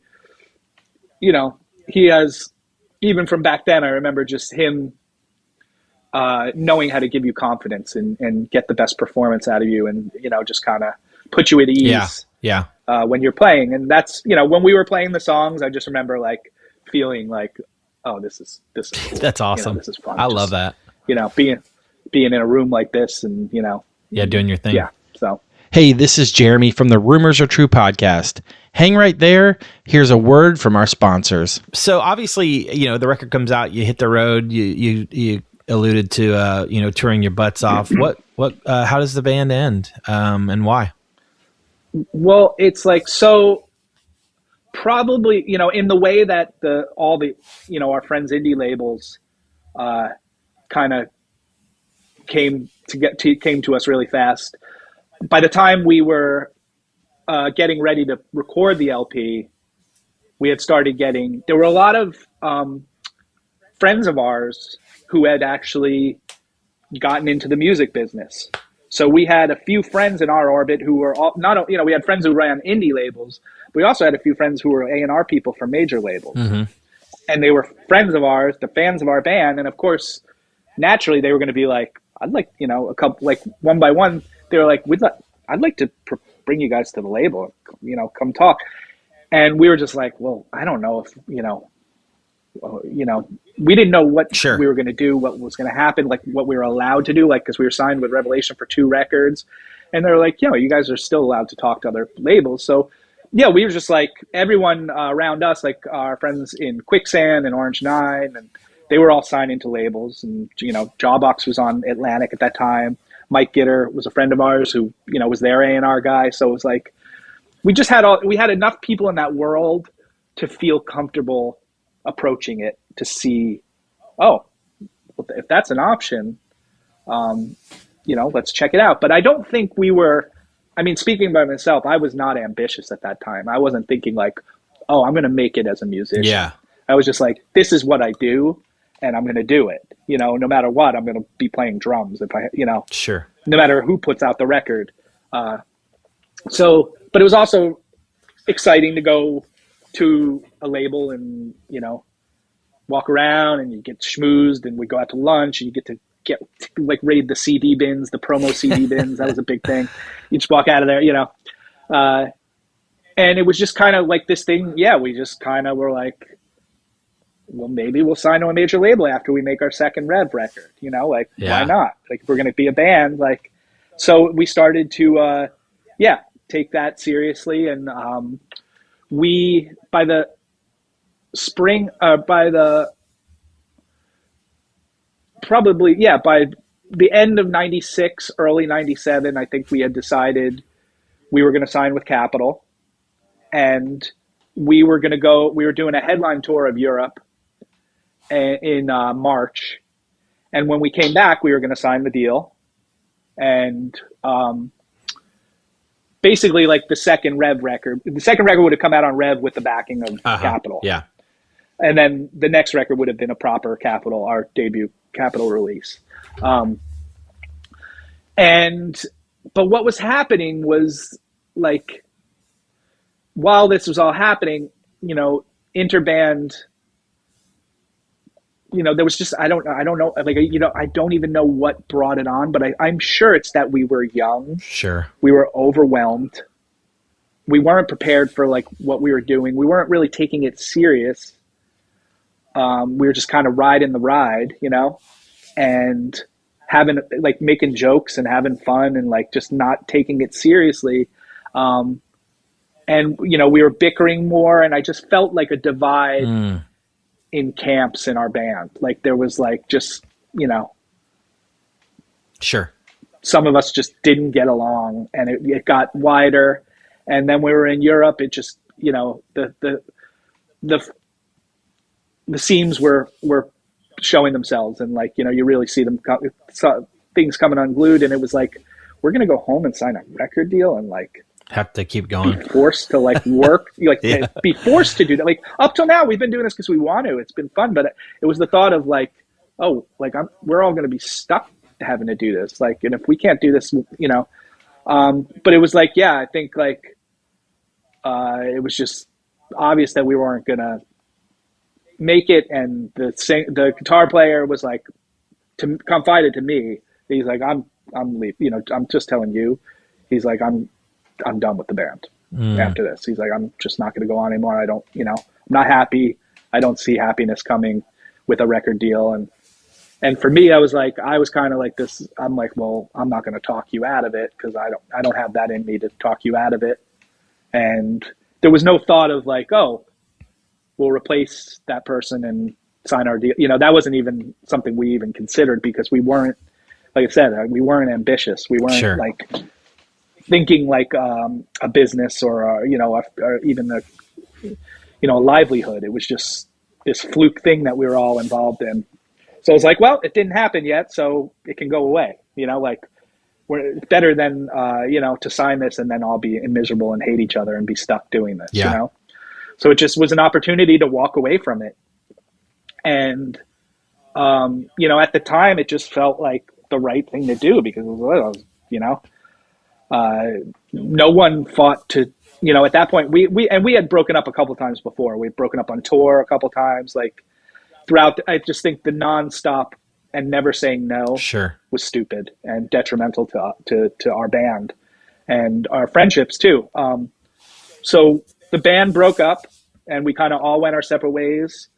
S8: you know, he has, even from back then, I remember just him knowing how to give you confidence and get the best performance out of you, and, you know, just kind of put you at ease when you're playing. And that's, you know, when we were playing the songs, I just remember, like, feeling like, oh, this is cool.
S9: That's awesome.
S8: You know, this is fun.
S9: I love that.
S8: You know, being in a room like this and, you know.
S9: Yeah, doing your thing.
S8: Yeah, so.
S6: Hey, this is Jeremy from the Rumors Are True podcast. Hang right there. Here's a word from our sponsors.
S9: So obviously, you know, the record comes out, you hit the road, you alluded to, you know, touring your butts off. How does the band end, and why?
S8: Well, it's like, so probably, you know, in the way that all the, you know, our friends' indie labels kind of came to us really fast. By the time we were getting ready to record the LP, we had started there were a lot of friends of ours who had actually gotten into the music business. So we had a few friends in our orbit who were you know, we had friends who ran indie labels. We also had a few friends who were A&R people from major labels. Mm-hmm. And they were friends of ours, the fans of our band. And of course, naturally, they were going to be like, I'd like, you know, a couple, like, one by one, they were like, I'd like to bring you guys to the label, you know, come talk. And we were just like, well, I don't know if, you know, we didn't know what we were going to do, what was going to happen, like what we were allowed to do, like, because we were signed with Revelation for 2 records. And they're like, you know, you guys are still allowed to talk to other labels. So, yeah, we were just like, everyone around us, like our friends in Quicksand and Orange 9, and they were all signed into labels. And, you know, Jawbox was on Atlantic at that time. Mike Gitter was a friend of ours who, you know, was their A&R guy. So it was like, we had enough people in that world to feel comfortable approaching it, to see, oh, if that's an option, you know, let's check it out. But I don't think we were, I mean, speaking by myself, I was not ambitious at that time. I wasn't thinking like, oh, I'm going to make it as a musician.
S9: Yeah.
S8: I was just like, this is what I do, and I'm going to do it. You know, no matter what, I'm going to be playing drums if I, you know,
S9: sure,
S8: no matter who puts out the record. So, but it was also exciting to go to a label and, you know, walk around and you get schmoozed, and we go out to lunch and you get to like raid the CD bins, the promo CD bins. That was a big thing. You just walk out of there, you know. And it was just kind of like this thing. Yeah, we just kind of were like, well, maybe we'll sign to a major label after we make our second Rev record, you know, like, why not? Like, if we're going to be a band, like, so we started to take that seriously. And we, by the spring, by the end of 96, early 97, I think we had decided we were going to sign with Capitol, and we were doing a headline tour of Europe in March. And when we came back, we were going to sign the deal. And basically, like the second Rev record would have come out on Rev with the backing of Capitol.
S9: Yeah.
S8: And then the next record would have been a proper Capitol, our debut Capitol release. But what was happening was, like, while this was all happening, you know, Interband, you know, there was just, I don't know, like, you know, I don't even know what brought it on, but I'm sure it's that we were young.
S9: Sure.
S8: We were overwhelmed. We weren't prepared for, like, what we were doing. We weren't really taking it serious. We were just kind of riding the ride, you know, and having, like, making jokes and having fun and, like, just not taking it seriously. And, you know, we were bickering more, and I just felt like a divide in camps in our band. Like, there was, like, just, you know,
S9: sure,
S8: some of us just didn't get along, and it got wider. And then we were in Europe. It just, you know, the seams were showing themselves, and, like, you know, you really see them things coming unglued. And it was like, we're gonna go home and sign a record deal and, like,
S9: have to keep going,
S8: be forced to, like, work, like, be forced to do that. Like, up till now, we've been doing this because we want to. It's been fun, but it was the thought of, like, oh, like, we're all gonna be stuck having to do this, like, and if we can't do this, you know. But it was like, yeah, I think, like, it was just obvious that we weren't gonna make it. And the guitar player was like, confided to me. He's like, I'm leaving. You know, I'm just telling you. He's like, I'm done with the band after this. He's like, I'm just not going to go on anymore. I don't, you know, I'm not happy. I don't see happiness coming with a record deal. And for me, I was kind of like this. I'm like, well, I'm not going to talk you out of it, because I don't have that in me to talk you out of it. And there was no thought of, like, oh, we'll replace that person and sign our deal. You know, that wasn't even something we even considered, because we weren't, like I said, we weren't ambitious. We weren't
S9: sure.
S8: like thinking like a business or you know, or even a, you know, a livelihood. It was just this fluke thing that we were all involved in. So I was like, well, it didn't happen yet, so it can go away. You know, like, it's better than you know, to sign this and then all be miserable and hate each other and be stuck doing this.
S9: Yeah.
S8: You know, so it just was an opportunity to walk away from it. And you know, at the time, it just felt like the right thing to do, because it was, you know, no one fought to, you know, at that point we had broken up a couple of times before. We'd broken up on tour a couple of times, like, throughout. I just think the nonstop and never saying no
S9: sure.
S8: was stupid and detrimental to our band and our friendships too. So the band broke up and we kind of all went our separate ways.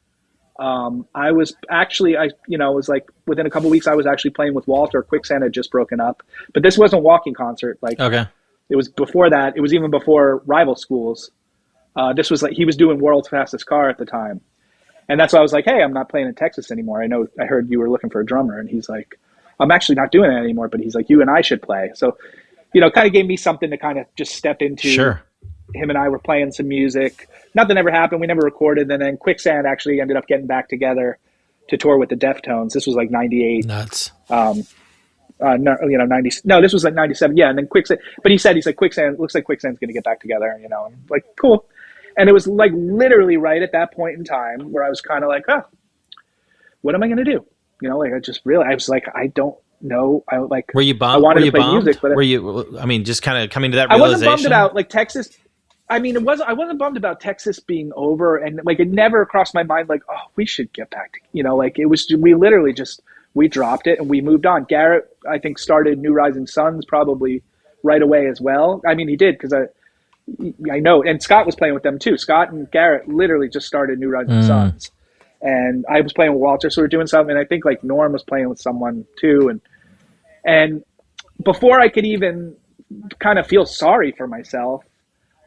S8: I was actually, you know, it was like within a couple of weeks, I was actually playing with Walter. Quicksand had just broken up, but this wasn't Walking Concert. Like,
S9: okay,
S8: it was before that. It was even before Rival Schools. This was like, he was doing World's Fastest Car at the time. And that's why I was like, hey, I'm not playing in Texas anymore. I heard you were looking for a drummer. And he's like, I'm actually not doing it anymore, but he's like, you and I should play. So, you know, kind of gave me something to kind of just step into.
S9: Sure.
S8: Him and I were playing some music. Nothing ever happened. We never recorded. And then Quicksand actually ended up getting back together to tour with the Deftones. This was like 98.
S9: Nuts.
S8: No, you know, 90. No, this was like 97. Yeah. And then Quicksand, but he's like, Quicksand, looks like Quicksand's going to get back together, you know, and like, cool. And it was like literally right at that point in time where I was kind of like, oh, what am I going to do? You know, like, I just realized, I was like, I don't know. I like,
S9: were you bummed?
S8: I wanted
S9: were you
S8: to play
S9: bummed?
S8: music, but
S9: were you, I mean, just kind of coming to that realization?
S8: I wasn't bummed about like Texas. I mean, I wasn't bummed about Texas being over, and like, it never crossed my mind like, oh, we should get back to, you know, like, it was, we literally just, we dropped it and we moved on. Garrett, I think, started New Rising Suns probably right away as well. I mean, he did, because I know, and Scott was playing with them too. Scott and Garrett literally just started New Rising Suns, and I was playing with Walter, so we were doing something. And I think like Norm was playing with someone too, and before I could even kind of feel sorry for myself,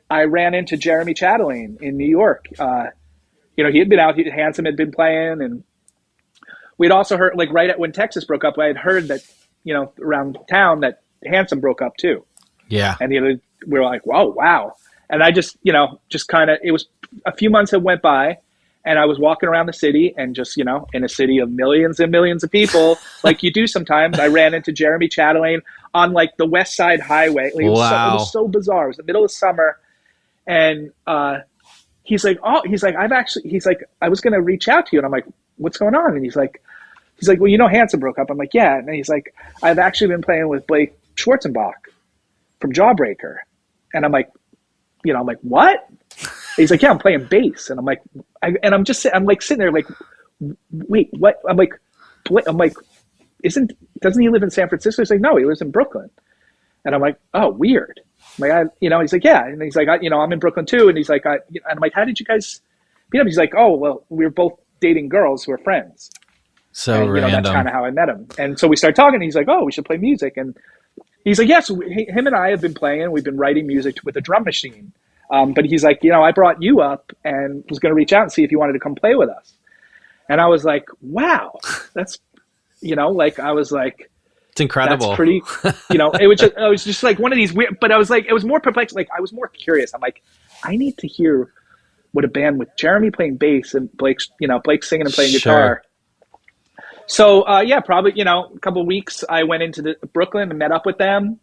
S8: I ran into Jeremy Chatelain in New York. He had been out, Handsome had been playing, and we'd also heard, like, right at when Texas broke up, I had heard that, around town that Handsome broke up too.
S9: Yeah.
S8: And we were like, whoa, wow. And I just, just kind of, it was a few months that went by, and I was walking around the city, and just, in a city of millions and millions of people, like you do sometimes, I ran into Jeremy Chatelain on, like, the West Side Highway. Like, it was so bizarre. It was the middle of summer. And he's like, I was going to reach out to you. And I'm like, what's going on? And he's like, well, Handsome broke up. I'm like, yeah. And he's like, I've actually been playing with Blake Schwarzenbach from Jawbreaker. And I'm like, what? And he's like, yeah, I'm playing bass. And I'm like, I'm sitting there like, wait, what? I'm like, doesn't he live in San Francisco? He's like, no, he lives in Brooklyn. And I'm like, oh, weird. Like, he's like, yeah. And he's like, I'm in Brooklyn too. And he's like, and I'm like, how did you guys meet up? He's like, oh, well, we were both dating girls who are friends.
S9: So
S8: and,
S9: random.
S8: That's kind of how I met him. And so we started talking, and he's like, oh, we should play music. And he's like, yeah, so him and I have been playing. We've been writing music with a drum machine. But he's like, I brought you up and was going to reach out and see if you wanted to come play with us. And I was like, wow, that's, I was like,
S9: it's incredible.
S8: That's pretty, it was just like one of these weird, but I was like, it was more perplexed. Like, I was more curious. I'm like, I need to hear what a band with Jeremy playing bass and Blake singing and playing guitar. So, probably, a couple of weeks, I went into Brooklyn and met up with them,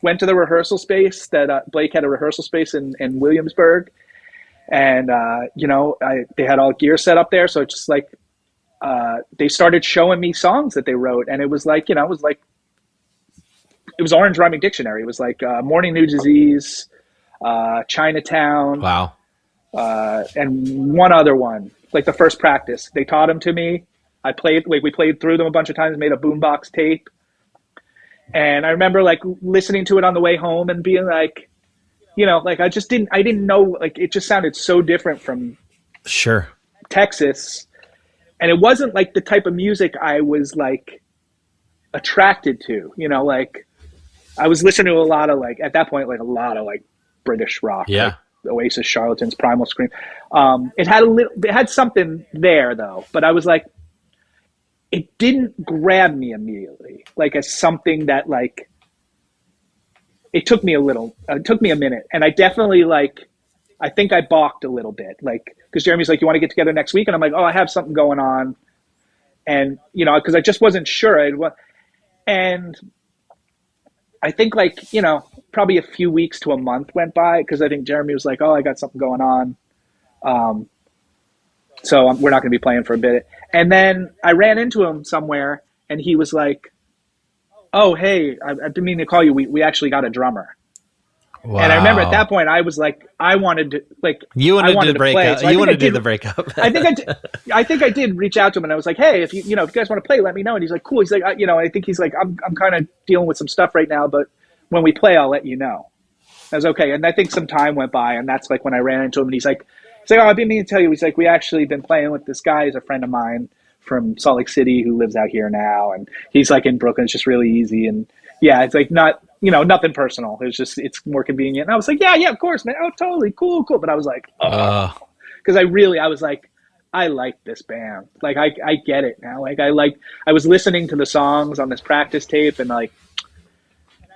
S8: went to the rehearsal space that Blake had a rehearsal space in Williamsburg. And, they had all gear set up there. So it's just like, they started showing me songs that they wrote, and it was like, it was Orange Rhyming Dictionary. It was like Morning New Disease, Chinatown.
S9: Wow.
S8: And one other one, like The First Practice. They taught them to me. We played through them a bunch of times, made a boombox tape. And I remember like listening to it on the way home and being like, I didn't know, like, it just sounded so different from Texas. And it wasn't like the type of music I was like attracted to, like I was listening to a lot of like, at that point, like a lot of like British rock, like Oasis, Charlatans, Primal Scream. It had something there though, but I was like, it didn't grab me immediately, like as something that like, it took me a minute. And I definitely I think I balked a little bit, like, because Jeremy's like, you want to get together next week? And I'm like, oh, I have something going on. And, because I just wasn't sure. And I think probably a few weeks to a month went by, because I think Jeremy was like, oh, I got something going on. So we're not going to be playing for a bit. And then I ran into him somewhere, and he was like, oh, hey, I've been meaning to call you. We actually got a drummer. Wow. And I remember at that point, I was like, I wanted to, like,
S9: you wanted to break up.
S8: So
S9: you wanted to do the breakup.
S8: I think I did reach out to him, and I was like, hey, if you guys want to play, let me know. And he's like, cool. He's like, I think he's like, I'm kind of dealing with some stuff right now, but when we play, I'll let you know. I was okay. And I think some time went by, and that's like when I ran into him, and he's like, oh, I've been meaning to tell you. He's like, we actually been playing with this guy. He's a friend of mine from Salt Lake City who lives out here now, and he's like in Brooklyn. It's just really easy, and yeah, it's like not, nothing personal. It's more convenient. And I was like, yeah, of course, man. Oh, totally. Cool. But I was like, because I was like, I like this band. Like, I get it now. Like, I was listening to the songs on this practice tape, and I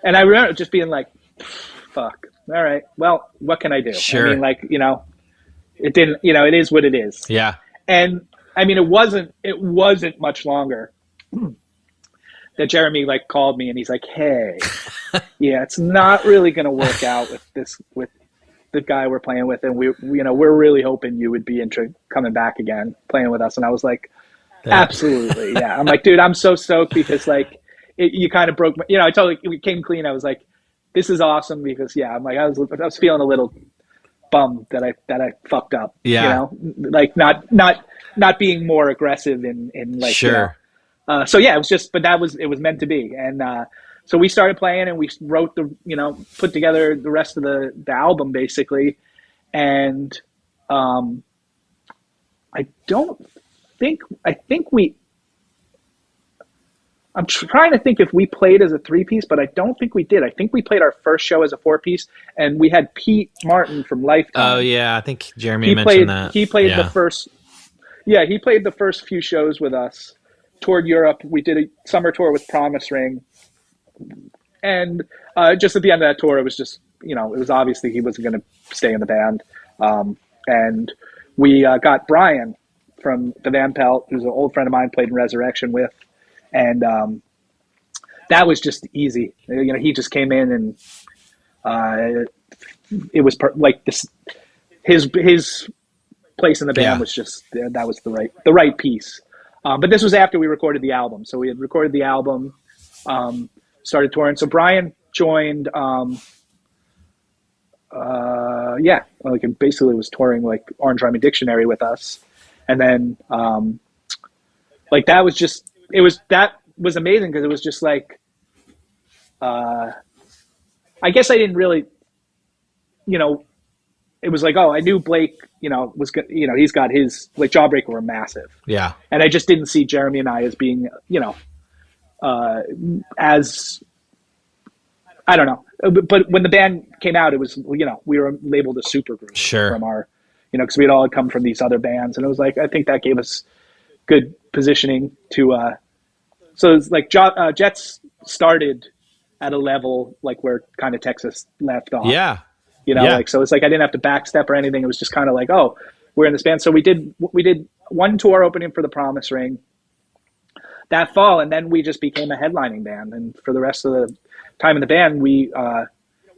S8: remember just being like, fuck. All right. Well, what can I do?
S9: Sure.
S8: I mean, it didn't, it is what it is.
S9: Yeah.
S8: And I mean, it wasn't much longer that Jeremy called me, and he's like, hey, yeah, it's not really going to work out with the guy we're playing with. And we're really hoping you would be coming back again, playing with us. And I was like, absolutely. Yeah. I'm like, dude, I'm so stoked, because you kind of broke my, I totally, we came clean. I was like, this is awesome, because I'm like, I was feeling a little bummed that I fucked up, not being more aggressive in
S9: sure.
S8: So yeah, it was meant to be. And so we started playing, and we wrote put together the rest of the album basically. And I think I'm trying to think if we played as a 3-piece, but I don't think we did. I think we played our first show as a 4-piece, and we had Pete Martin from Lifetime.
S9: Oh yeah, I think Jeremy mentioned that.
S8: He played the first. Yeah, he played the first few shows with us. Toured Europe. We did a summer tour with Promise Ring, and just at the end of that tour, it was just it was obviously he wasn't going to stay in the band, and we got Brian from the Van Pelt, who's an old friend of mine, played in Ressurection with. And that was just easy. He just came in, and it was like this. His place in the band was just that was the right piece. But this was after we recorded the album. So we had recorded the album, started touring. So Brian joined. Like basically was touring like Orange Rhyming Dictionary with us, and then like that was just. That was amazing because it was just like, I guess I didn't really, it was like, oh, I knew Blake, was good, he's got his, like Jawbreaker were massive.
S9: Yeah.
S8: And I just didn't see Jeremy and I as being, as, I don't know. But when the band came out, it was, we were labeled a supergroup.
S9: Sure.
S8: From our, because we had all come from these other bands. And it was like, I think that gave us good positioning to, so it's like Jets started at a level like where kind of Texas left off.
S9: Yeah.
S8: Like, so it's like I didn't have to backstep or anything. It was just kind of like, oh, we're in this band. So we did one tour opening for the Promise Ring that fall, and then we just became a headlining band. And for the rest of the time in the band, we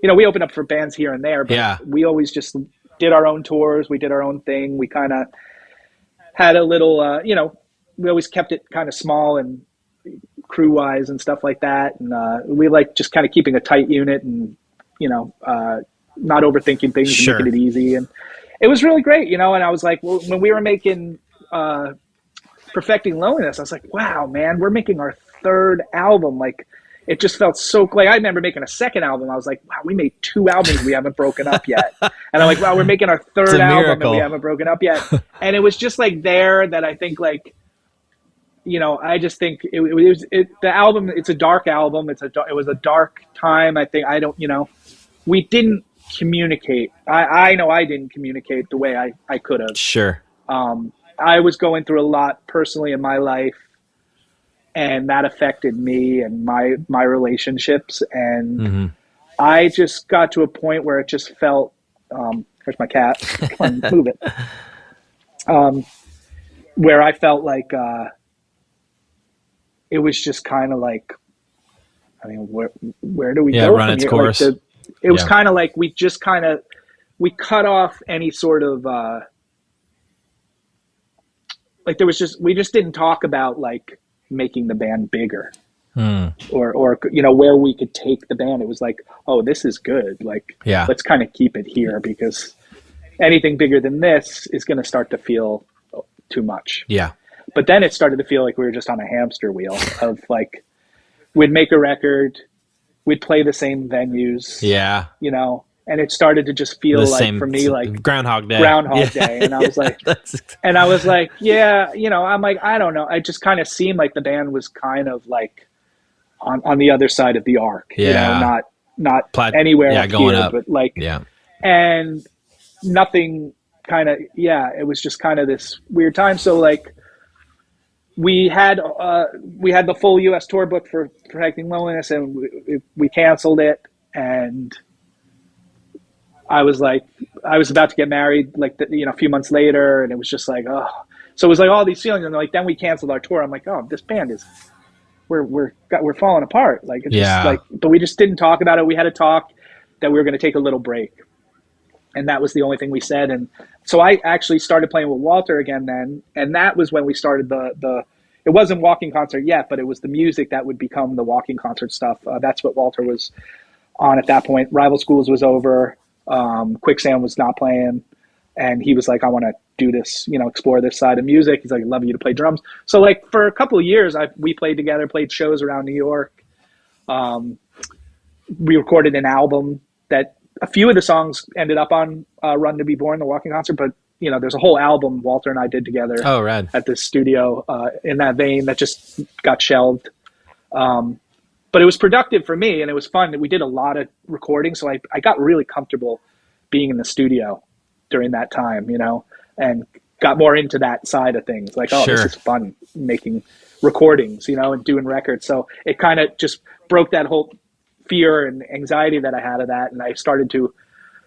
S8: we opened up for bands here and there, but we always just did our own tours. We did our own thing. We kind of had a little, we always kept it kind of small and crew wise and stuff like that. And we like just kind of keeping a tight unit and, not overthinking things and making it easy. And it was really great, and I was like, well, when we were making Perfecting Loneliness, I was like, wow, man, we're making our third album. Like, it just felt so, like, I remember making a second album. I was like, wow, we made 2 albums. We haven't broken up yet. And I'm like, wow, we're making our third album and we haven't broken up yet. And it was just like there that I think like, I just think the album, it's a dark album. It was a dark time. I think, we didn't communicate. I know I didn't communicate the way I could have.
S9: Sure.
S8: I was going through a lot personally in my life, and that affected me and my relationships. And I just got to a point where it just felt, there's my cat, come on, move it. Where I felt like, it was just kind of like, I mean, where do we go
S9: run
S8: from
S9: its
S8: here?
S9: course.
S8: Like it was kind of like we cut off any sort of like we just didn't talk about like making the band bigger or where we could take the band. It was like, oh, this is good. Like, let's kind of keep it here because anything bigger than this is going to start to feel too much.
S9: Yeah.
S8: But then it started to feel like we were just on a hamster wheel of like, we'd make a record, we'd play the same venues.
S9: Yeah.
S8: And it started to just feel like, for me, like
S9: Groundhog Day.
S8: Day. And I was like, I'm like, I don't know. I just kind of seemed like the band was kind of like on the other side of the arc, not anywhere up
S9: going
S8: here,
S9: up.
S8: but like, and nothing kind of, it was just kind of this weird time. So like, we had the full U.S. tour book for Protecting Loneliness, and we canceled it. And I was about to get married, like a few months later, and it was just like, oh. So it was like all these feelings, and like then we canceled our tour. I'm like, oh, this band is, we're falling apart. Like it's just like, but we just didn't talk about it. We had a talk that we were going to take a little break, and that was the only thing we said. And so I actually started playing with Walter again then, and that was when we started it wasn't Walking Concert yet, but it was the music that would become the Walking Concert stuff. That's what Walter was on at that point. Rival Schools was over. Quicksand was not playing, and he was like, I want to do this, explore this side of music. He's like, I'd love you to play drums. So like for a couple of years, we played together, played shows around New York. We recorded an album that a few of the songs ended up on Run to Be Born, the Walking Concert, but there's a whole album Walter and I did together
S9: Oh, rad.
S8: at the studio in that vein that just got shelved. But it was productive for me, and it was fun. We did a lot of recording, so I got really comfortable being in the studio during that time, and got more into that side of things. Like, oh,
S9: Sure.
S8: this is fun, making recordings, and doing records. So it kind of just broke that whole fear and anxiety that I had of that, and I started to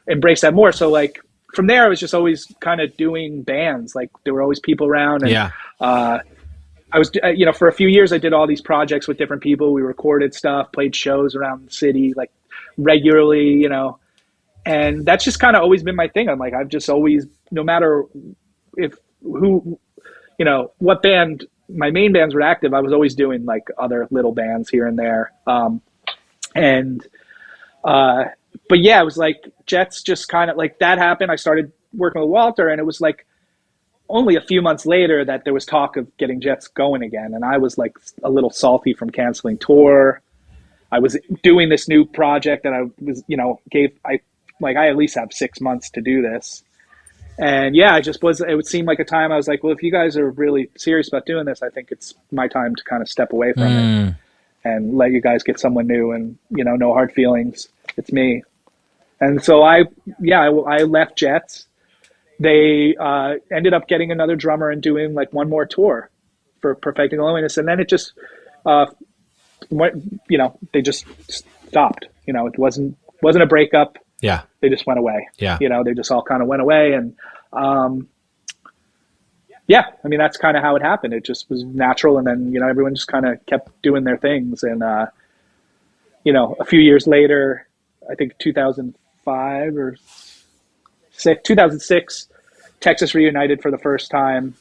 S8: embrace that more. So like from there, I was just always kind of doing bands. Like there were always people around, and
S9: Yeah.
S8: I was, for a few years, I did all these projects with different people. We recorded stuff, played shows around the city, like regularly, and that's just kind of always been my thing. I'm like, I've just always, no matter what band, my main bands were active, I was always doing like other little bands here and there. But yeah, it was like Jets just kind of like that happened. I started working with Walter, and it was like only a few months later that there was talk of getting Jets going again. And I was like a little salty from canceling tour. I was doing this new project that I was, I at least have 6 months to do this. And yeah, it would seem like a time I was like, well, if you guys are really serious about doing this, I think it's my time to kind of step away from it and let you guys get someone new, and, no hard feelings. It's me. And so I left Jets. They ended up getting another drummer and doing like one more tour for Perfecting Loneliness. And then it just, they just stopped. It wasn't a breakup.
S9: Yeah.
S8: They just went away.
S9: Yeah.
S8: They just all kind of went away. And that's kind of how it happened. It just was natural. And then, everyone just kind of kept doing their things. And, a few years later, I think 2005 or 2006, Texas reunited for the first time.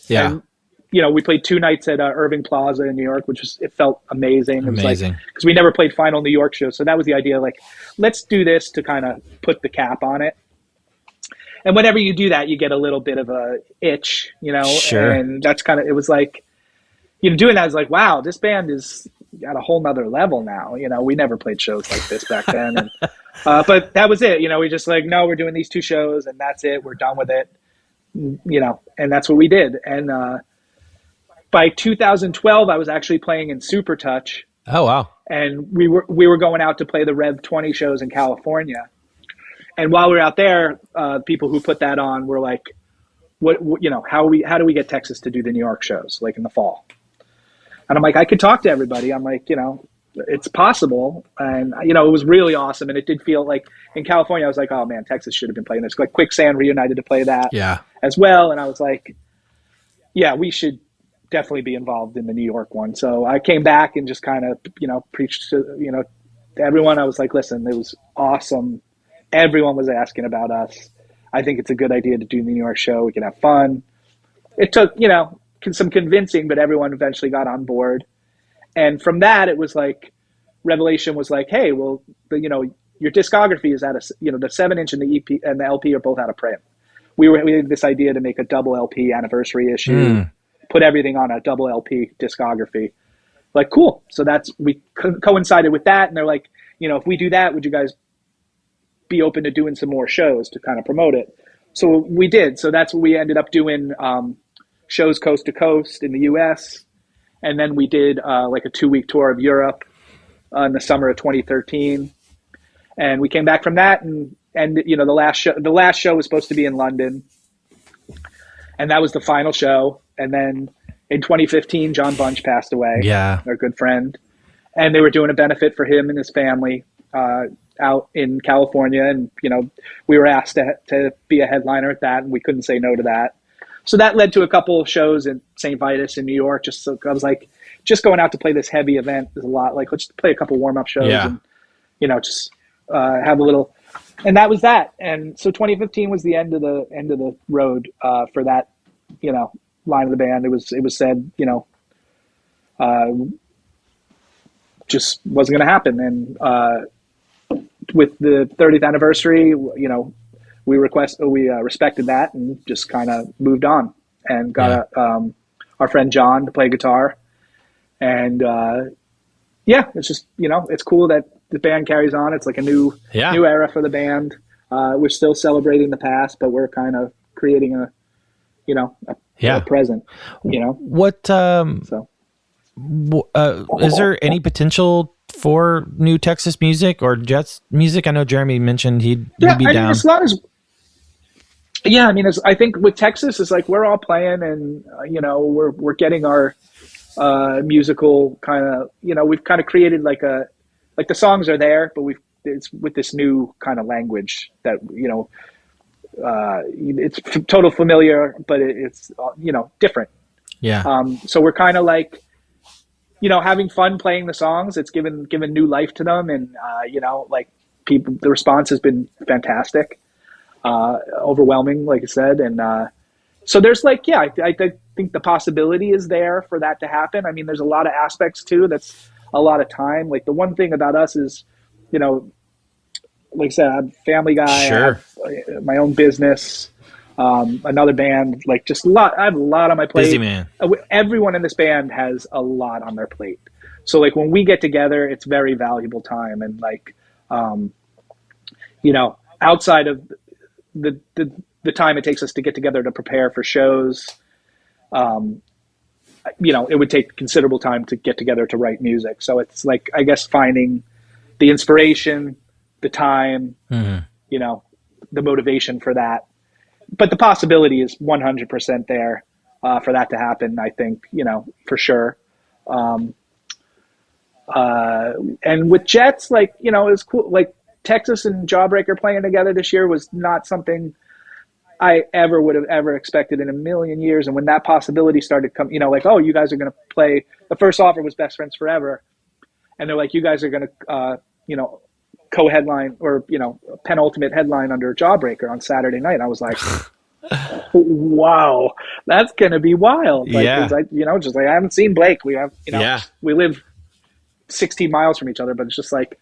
S9: Yeah.
S8: And, we played 2 nights at Irving Plaza in New York, it felt amazing. It was
S9: Amazing.
S8: because we never played final New York shows. So that was the idea. Like, let's do this to kind of put the cap on it. And whenever you do that, you get a little bit of a itch,
S9: Sure.
S8: And that's kind of, it was like, doing that was like, wow, this band is at a whole nother level now. We never played shows like this back then. And, but that was it. We just like, no, we're doing these 2 shows and that's it. We're done with it, and that's what we did. And by 2012, I was actually playing in Super Touch.
S9: Oh, wow.
S8: And we were going out to play the Rev 20 shows in California. And while we were out there, people who put that on were like, how do we get Texas to do the New York shows, like in the fall? And I'm like, I could talk to everybody. I'm like, it's possible. And, it was really awesome. And it did feel like in California, I was like, oh man, Texas should have been playing this. Like Quicksand reunited to play that as well. And I was like, yeah, we should definitely be involved in the New York one. So I came back and just kind of, preached to, everyone. I was like, listen, it was awesome. Everyone was asking about us. I think it's a good idea to do the New York show. We can have fun. It took, some convincing, but everyone eventually got on board. And from that, it was like, Revelation was like, hey, well, your discography is at the 7-inch and the EP and the LP are both out of print. We had this idea to make a double LP anniversary issue, put everything on a double LP discography. Like, cool. So we coincided with that. And they're like, if we do that, would you guys be open to doing some more shows to kind of promote it? So we did. So that's what we ended up doing, shows coast to coast in the US. And then we did like a 2-week tour of Europe in the summer of 2013. And we came back from that and the last show was supposed to be in London. And that was the final show. And then in 2015, John Bunch passed away.
S9: Yeah.
S8: Our good friend. And they were doing a benefit for him and his family out in California. And, we were asked to be a headliner at that, and we couldn't say no to that. So that led to a couple of shows in St. Vitus in New York. I was like, just going out to play this heavy event is a lot. Like, let's play a couple warm-up shows and, just have a little. And that was that. And so 2015 was the end of the road for that, line of the band. It was said, just wasn't going to happen. And with the 30th anniversary, we respected that and just kind of moved on and got our friend John to play guitar. And it's just, it's cool that the band carries on. It's like a new era for the band. We're still celebrating the past, but we're kind of creating a present,
S9: What Is there any potential for new Texas music or Jets music? I know Jeremy mentioned he'd be down.
S8: Mean, as long as, I think with Texas, it's like we're all playing, and we're getting our musical kind of, we've kind of created like the songs are there, but it's with this new kind of language that it's total familiar, but it's different.
S9: Yeah.
S8: So we're kind of like, having fun playing the songs. It's given new life to them, and people, the response has been fantastic, overwhelming, like I said, and so there's I think the possibility is there for that to happen. I mean, there's a lot of aspects too. That's a lot of time. Like the one thing about us is, like I said, I'm a family guy.
S9: Sure.
S8: I have my own business. Another band, like just a lot. I have a lot on my plate.
S9: Busy man.
S8: Everyone in this band has a lot on their plate. So like when we get together, it's very valuable time. And like, outside of the time it takes us to get together to prepare for shows, it would take considerable time to get together to write music. So it's like, I guess, finding the inspiration, the time, the motivation for that. But the possibility is 100% there for that to happen, I think, for sure. And with Jets, it was cool. Like Texas and Jawbreaker playing together this year was not something I would have ever expected in a million years. And when that possibility started coming, oh, you guys are going to play. The first offer was Best Friends Forever. And they're like, you guys are going to, co-headline or, penultimate headline under Jawbreaker on Saturday night. I was like, wow, that's going to be wild. Like,
S9: yeah.
S8: Just like, I haven't seen Blake. We have, we live 16 miles from each other, but it's just like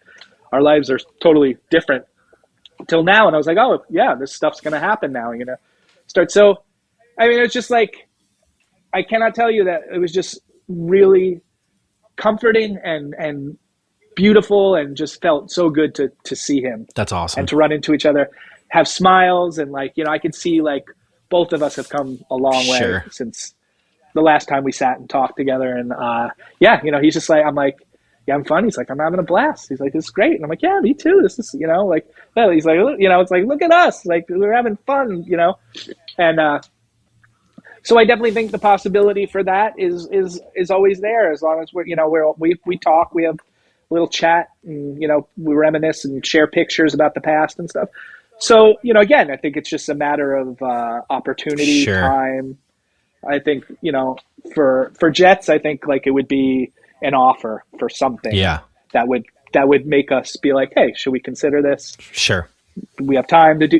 S8: our lives are totally different till now. And I was like, oh yeah, this stuff's going to happen now. Start. So, I mean, it's just like, I cannot tell you that it was just really comforting and beautiful, and just felt so good to see him.
S9: That's awesome.
S8: And to run into each other, have smiles, and I could see both of us have come a long way since the last time we sat and talked together. And he's just like, I'm like, yeah, I'm fun. He's like, I'm having a blast. He's like, this is great. And I'm like, yeah, me too. This is, he's like, it's like, look at us. Like, we're having fun, And so I definitely think the possibility for that is always there, as long as we talk, we have a little chat, and, we reminisce and share pictures about the past and stuff. So, again, I think it's just a matter of opportunity, time. I think, for Jets, I think it would be an offer for something that would make us be like, hey, should we consider this?
S9: Sure.
S8: We have time to do,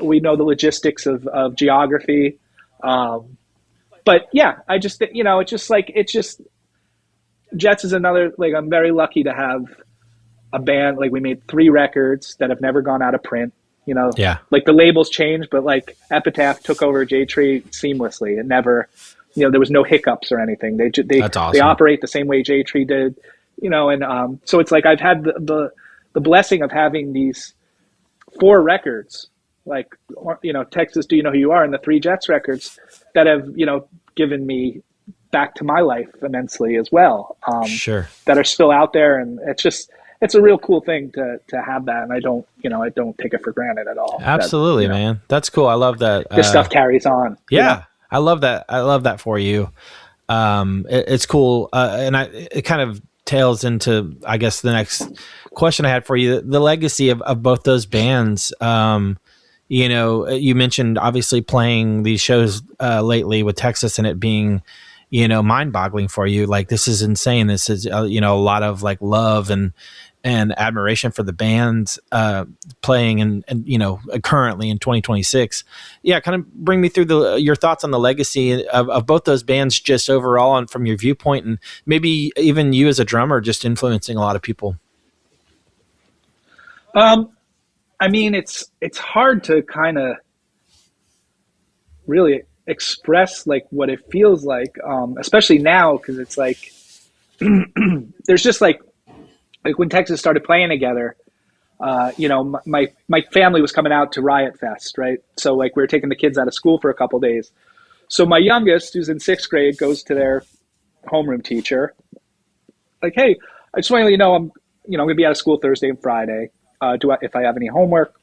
S8: we know the logistics of geography. But yeah, I just, it's just Jets is another, I'm very lucky to have a band. We made 3 records that have never gone out of print,
S9: the
S8: labels changed, but Epitaph took over J-Tree seamlessly. It never, there was no hiccups or anything.
S9: That's awesome.
S8: They operate the same way J-Tree did, and so it's like I've had the blessing of having these 4 records, Texas, Do You Know Who You Are, and the 3 Jets records that have, given me back to my life immensely as well. That are still out there, and it's a real cool thing to have that, and I don't take it for granted at all.
S9: Absolutely, man. That's cool. I love that.
S8: This stuff carries on.
S9: Yeah. I love that. I love that for you. It's cool. And it kind of tails into, I guess, the next question I had for you, the legacy of both those bands. You mentioned obviously playing these shows lately with Texas, and it being, mind-boggling for you. Like, this is insane. This is, a lot of love and admiration for the band playing and currently in 2026. Yeah, kind of bring me through your thoughts on the legacy of both those bands, just overall, and from your viewpoint, and maybe even you as a drummer just influencing a lot of people.
S8: I mean, it's hard to kind of really express what it feels like, especially now, because it's there's just when Texas started playing together, my family was coming out to Riot Fest, right? So we were taking the kids out of school for a couple days. So my youngest, who's in 6th grade, goes to their homeroom teacher, like, hey, I just want to let you know I'm going to be out of school Thursday and Friday. If I have any homework,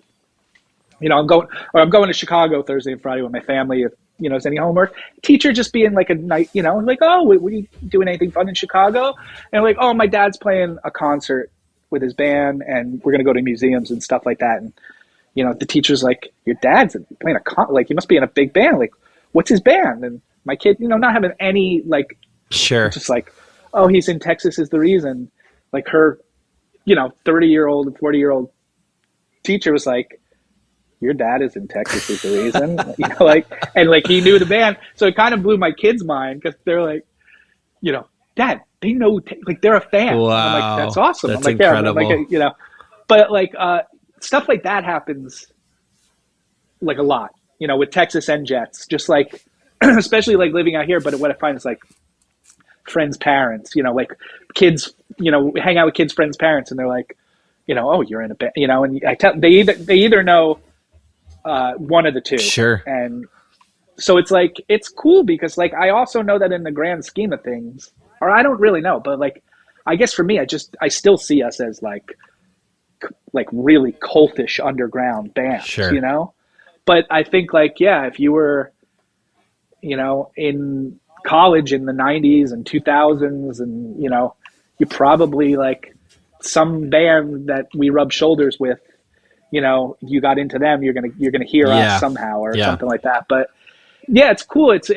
S8: I'm going to Chicago Thursday and Friday with my family. If is any homework, teacher just being like a night, like, oh, were you doing anything fun in Chicago? And like, oh, my dad's playing a concert with his band, and we're going to go to museums and stuff like that. And the teacher's like, your dad's playing like, he must be in a big band. Like, what's his band? And my kid, not having any like,
S9: sure,
S8: just like, oh, he's in Texas is the reason. Like her, 30-year-old and 40-year-old teacher was like, your dad is in Texas is the reason, and like he knew the band. So it kind of blew my kids' mind because they're like, Dad, they know, like they're a fan.
S9: Wow.
S8: I'm like, that's awesome.
S9: That's
S8: I'm like,
S9: incredible.
S8: Yeah, like, but like stuff like that happens like a lot, with Texas and Jets, just like, especially like living out here. But what I find is like friends' parents, like kids, hang out with kids' friends' parents, and they're like, oh, you're in a band, and I tell they either know one of the two.
S9: Sure.
S8: And so it's like, it's cool because like, I also know that in the grand scheme of things, or I don't really know, but like, I guess for me, I still see us as like really cultish underground bands,
S9: sure.
S8: But I think like, yeah, if you were, in college in the 90s and 2000s and, you probably like some band that we rub shoulders with, you got into them, you're gonna hear us somehow or something like that. But yeah, it's cool. It's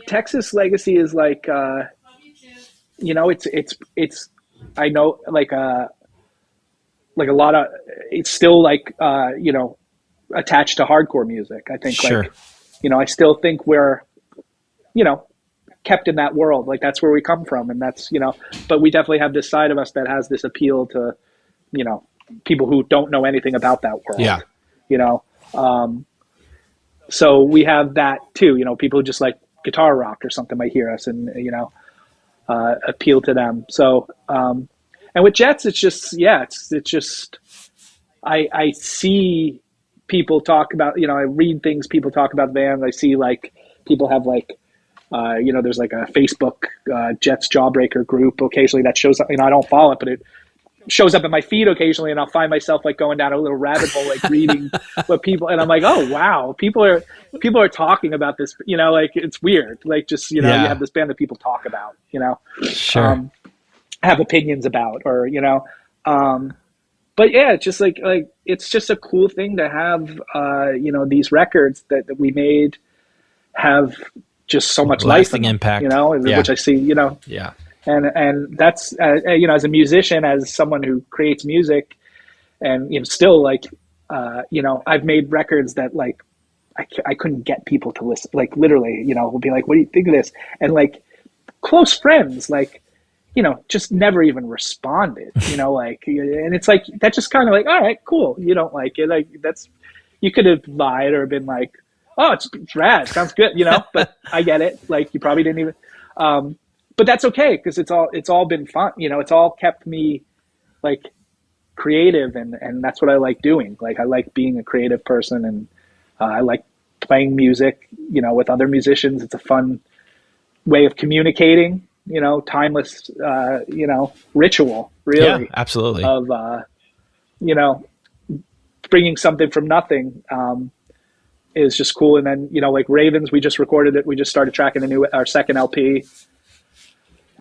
S8: Texas legacy is like it's I know like a lot of it's still like attached to hardcore music. I think
S9: sure.
S8: Like I still think we're kept in that world, like that's where we come from, and that's but we definitely have this side of us that has this appeal to people who don't know anything about that world. So we have that too, people who just like guitar rock or something might hear us and appeal to them. So and with Jets, it's just it's just I see people talk about, I read things people talk about bands. I see like people have like there's like a Facebook Jets Jawbreaker group occasionally that shows up. I don't follow it, but it shows up in my feed occasionally, and I'll find myself like going down a little rabbit hole, like reading what people, and I'm like, oh wow, people are talking about this, like it's weird, like just you have this band that people talk about,
S9: sure,
S8: have opinions about, or but yeah, it's just like it's just a cool thing to have, these records that we made have just so much
S9: lasting
S8: life
S9: impact,
S8: which I see,
S9: yeah.
S8: And that's, as a musician, as someone who creates music and, still like, I've made records that like, I couldn't get people to listen, like literally, will be like, what do you think of this? And like close friends, like, just never even responded, like, and it's like, that just kind of like, all right, cool. You don't like it. Like you could have lied or been like, oh, it's rad. Sounds good. But I get it. Like you probably didn't even, but that's okay. Cause it's all been fun. It's all kept me like creative and that's what I like doing. Like I like being a creative person and I like playing music, with other musicians. It's a fun way of communicating, timeless, ritual really.
S9: Yeah, absolutely.
S8: Of, bringing something from nothing, is just cool. And then, like Ravens, we just recorded it. We just started tracking our second LP.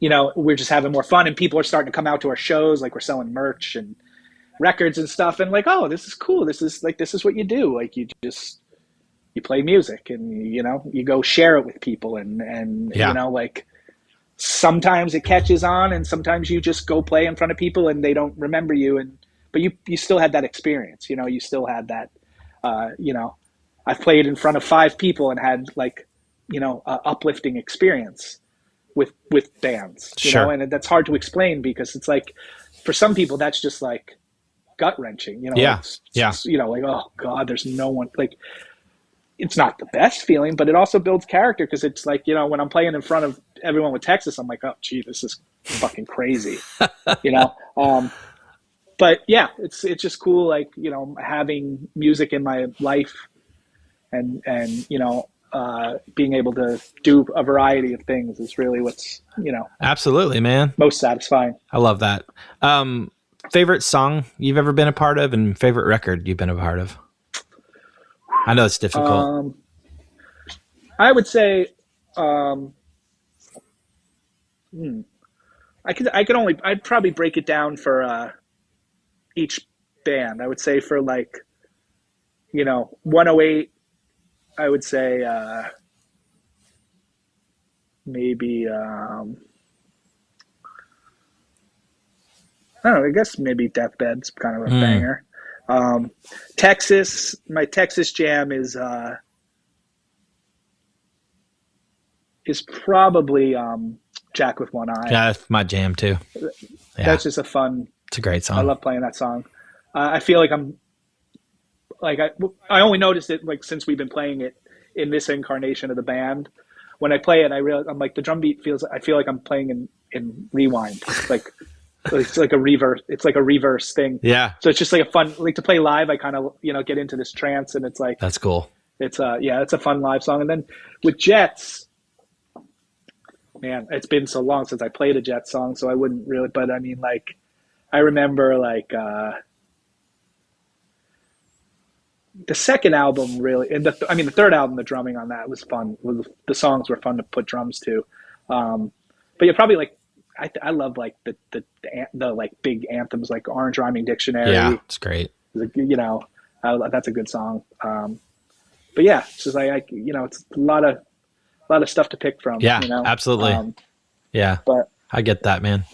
S8: We're just having more fun and people are starting to come out to our shows. Like we're selling merch and records and stuff. And like, oh, this is cool. This is what you do. Like you play music and, you go share it with people and like sometimes it catches on and sometimes you just go play in front of people and they don't remember you. But you still had that experience, you still had that, I've played in front of 5 people and had like, a uplifting experience with bands,
S9: sure.
S8: And that's hard to explain because it's like, for some people, that's just like gut wrenching,
S9: Yeah.
S8: It's, like, oh God, there's no one, like, it's not the best feeling, but it also builds character. Cause it's like, when I'm playing in front of everyone with Texas, I'm like, oh gee, this is fucking crazy, but yeah, it's just cool. Like, having music in my life and being able to do a variety of things is really what's,
S9: absolutely, man,
S8: most satisfying.
S9: I love that. Favorite song you've ever been a part of, and favorite record you've been a part of? I know it's difficult.
S8: I would say, I'd probably break it down for each band. I would say for 108, I would say maybe I don't know. I guess maybe Deathbed's kind of a banger. Texas, my Texas jam is probably Jack with One Eye.
S9: Yeah, that's my jam too. Yeah.
S8: That's just it's
S9: a great song.
S8: I love playing that song. I feel like I only noticed it since we've been playing it in this incarnation of the band. When I play it, I'm like, the drum beat I feel like I'm playing in rewind. It's like a reverse. It's like a reverse thing.
S9: Yeah.
S8: So it's just like a fun, to play live. I kind of, get into this trance, and it's like,
S9: that's cool.
S8: It's it's a fun live song. And then with Jets, man, it's been so long since I played a Jets song, so I wouldn't really, but I mean, I remember the second album really, and the third album, the drumming on that was fun. The songs were fun to put drums to. But yeah, probably I love the big anthems like Orange Rhyming Dictionary.
S9: Yeah, it's great.
S8: That's a good song. But yeah, it's just it's a lot of stuff to pick from.
S9: Yeah, absolutely. Yeah,
S8: but
S9: I get that, man.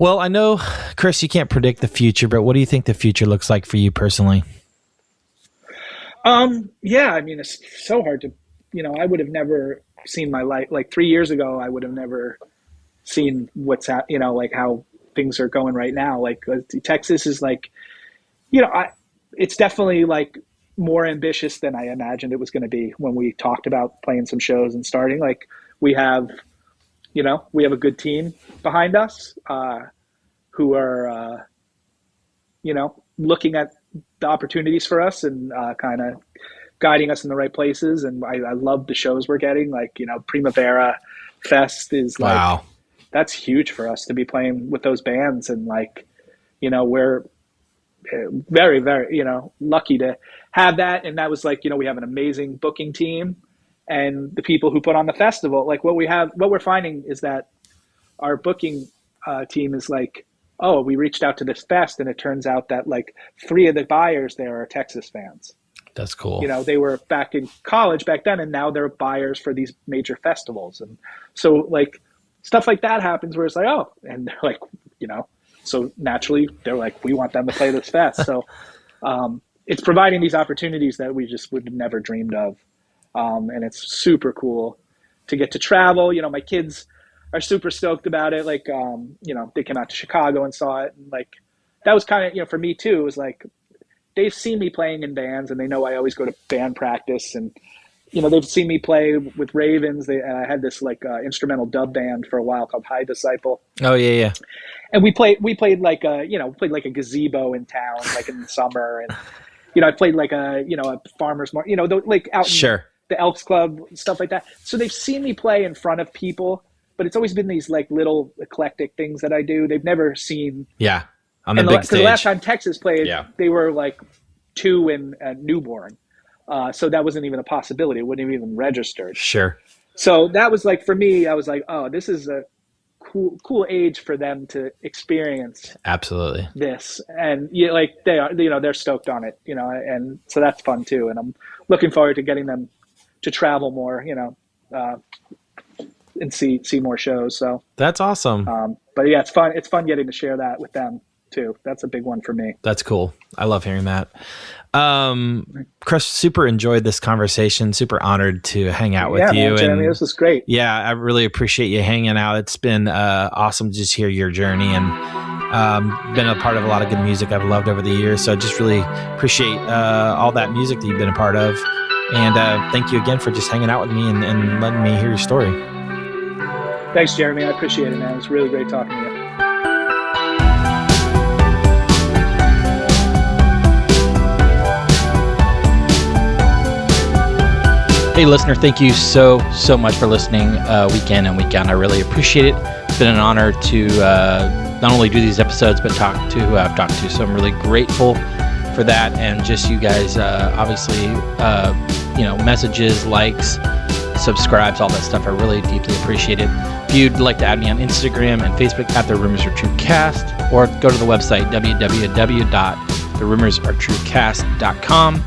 S9: Well, I know, Chris, you can't predict the future, but what do you think the future looks like for you personally?
S8: Yeah, I mean, it's so hard to, I would have never seen my life. 3 years ago, I would have never seen what's how things are going right now. Texas is it's definitely more ambitious than I imagined it was going to be when we talked about playing some shows and starting. We have a good team behind us, who are, looking at the opportunities for us and kind of guiding us in the right places. And I love the shows we're getting. Primavera Fest is
S9: wow.
S8: That's huge for us to be playing with those bands. And we're very, very, lucky to have that. And that was we have an amazing booking team, and the people who put on the festival, what we're finding is that our booking team is we reached out to this fest, and it turns out that 3 of the buyers there are Texas fans.
S9: That's cool.
S8: They were back in college back then, and now they're buyers for these major festivals. And so stuff like that happens where it's and they're so naturally they're we want them to play this fest. So it's providing these opportunities that we just would have never dreamed of. And it's super cool to get to travel. My kids are super stoked about it. They came out to Chicago and saw it. And that was kind of, for me too, it was they've seen me playing in bands, and they know I always go to band practice, and, they've seen me play with Ravens. I had this instrumental dub band for a while called High Disciple.
S9: Oh yeah. Yeah.
S8: And we played a gazebo in town, in the summer. And, I played a farmer's market, out in the Elks Club, stuff like that. So they've seen me play in front of people, but it's always been these little eclectic things that I do. They've never seen.
S9: Yeah. On the big stage.
S8: The last time Texas played, they were 2 and newborn. So that wasn't even a possibility. It wouldn't have even registered.
S9: Sure.
S8: So that was for me, I was oh, this is a cool age for them to experience.
S9: Absolutely.
S8: This. And they are, they're stoked on it, and so that's fun too. And I'm looking forward to getting them to travel more, and see more shows. So
S9: that's awesome.
S8: But yeah, it's fun. It's fun getting to share that with them too. That's a big one for me.
S9: That's cool. I love hearing that. Chris, super enjoyed this conversation. Super honored to hang out with you.
S8: Man, Jeremy, this was great.
S9: Yeah, I really appreciate you hanging out. It's been awesome to just hear your journey, and been a part of a lot of good music I've loved over the years. So I just really appreciate all that music that you've been a part of. And thank you again for just hanging out with me and letting me hear your story.
S8: Thanks, Jeremy. I appreciate it, man. It was really great talking to you.
S10: Hey, listener, thank you so much for listening week in and week out. I really appreciate it. It's been an honor to not only do these episodes, but talk to who I've talked to. So I'm really grateful for that. And just you guys, obviously, messages, likes, subscribes, all that stuff. I really deeply appreciate it. If you'd like to add me on Instagram and Facebook at The Rumors Are True Cast, or go to the website, www.therumorsartruecast.com.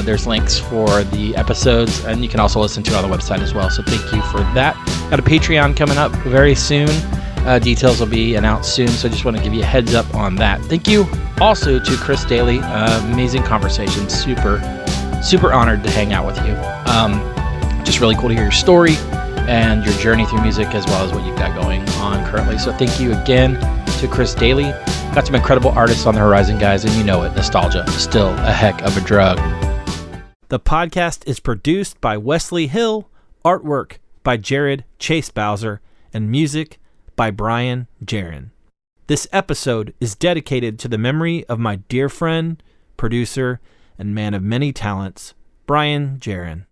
S10: There's links for the episodes, and you can also listen to it on the website as well. So thank you for that. Got a Patreon coming up very soon. Details will be announced soon, so I just want to give you a heads up on that. Thank you also to Chris Daly. Amazing conversation. Super honored to hang out with you. Just really cool to hear your story and your journey through music, as well as what you've got going on currently. So thank you again to Chris Daly. Got some incredible artists on the horizon, guys, and you know it. Nostalgia, still a heck of a drug.
S6: The podcast is produced by Wesley Hill, artwork by Jared Chase Bowser, and music by Brian Jaron. This episode is dedicated to the memory of my dear friend, producer, and man of many talents, Brian Jaron.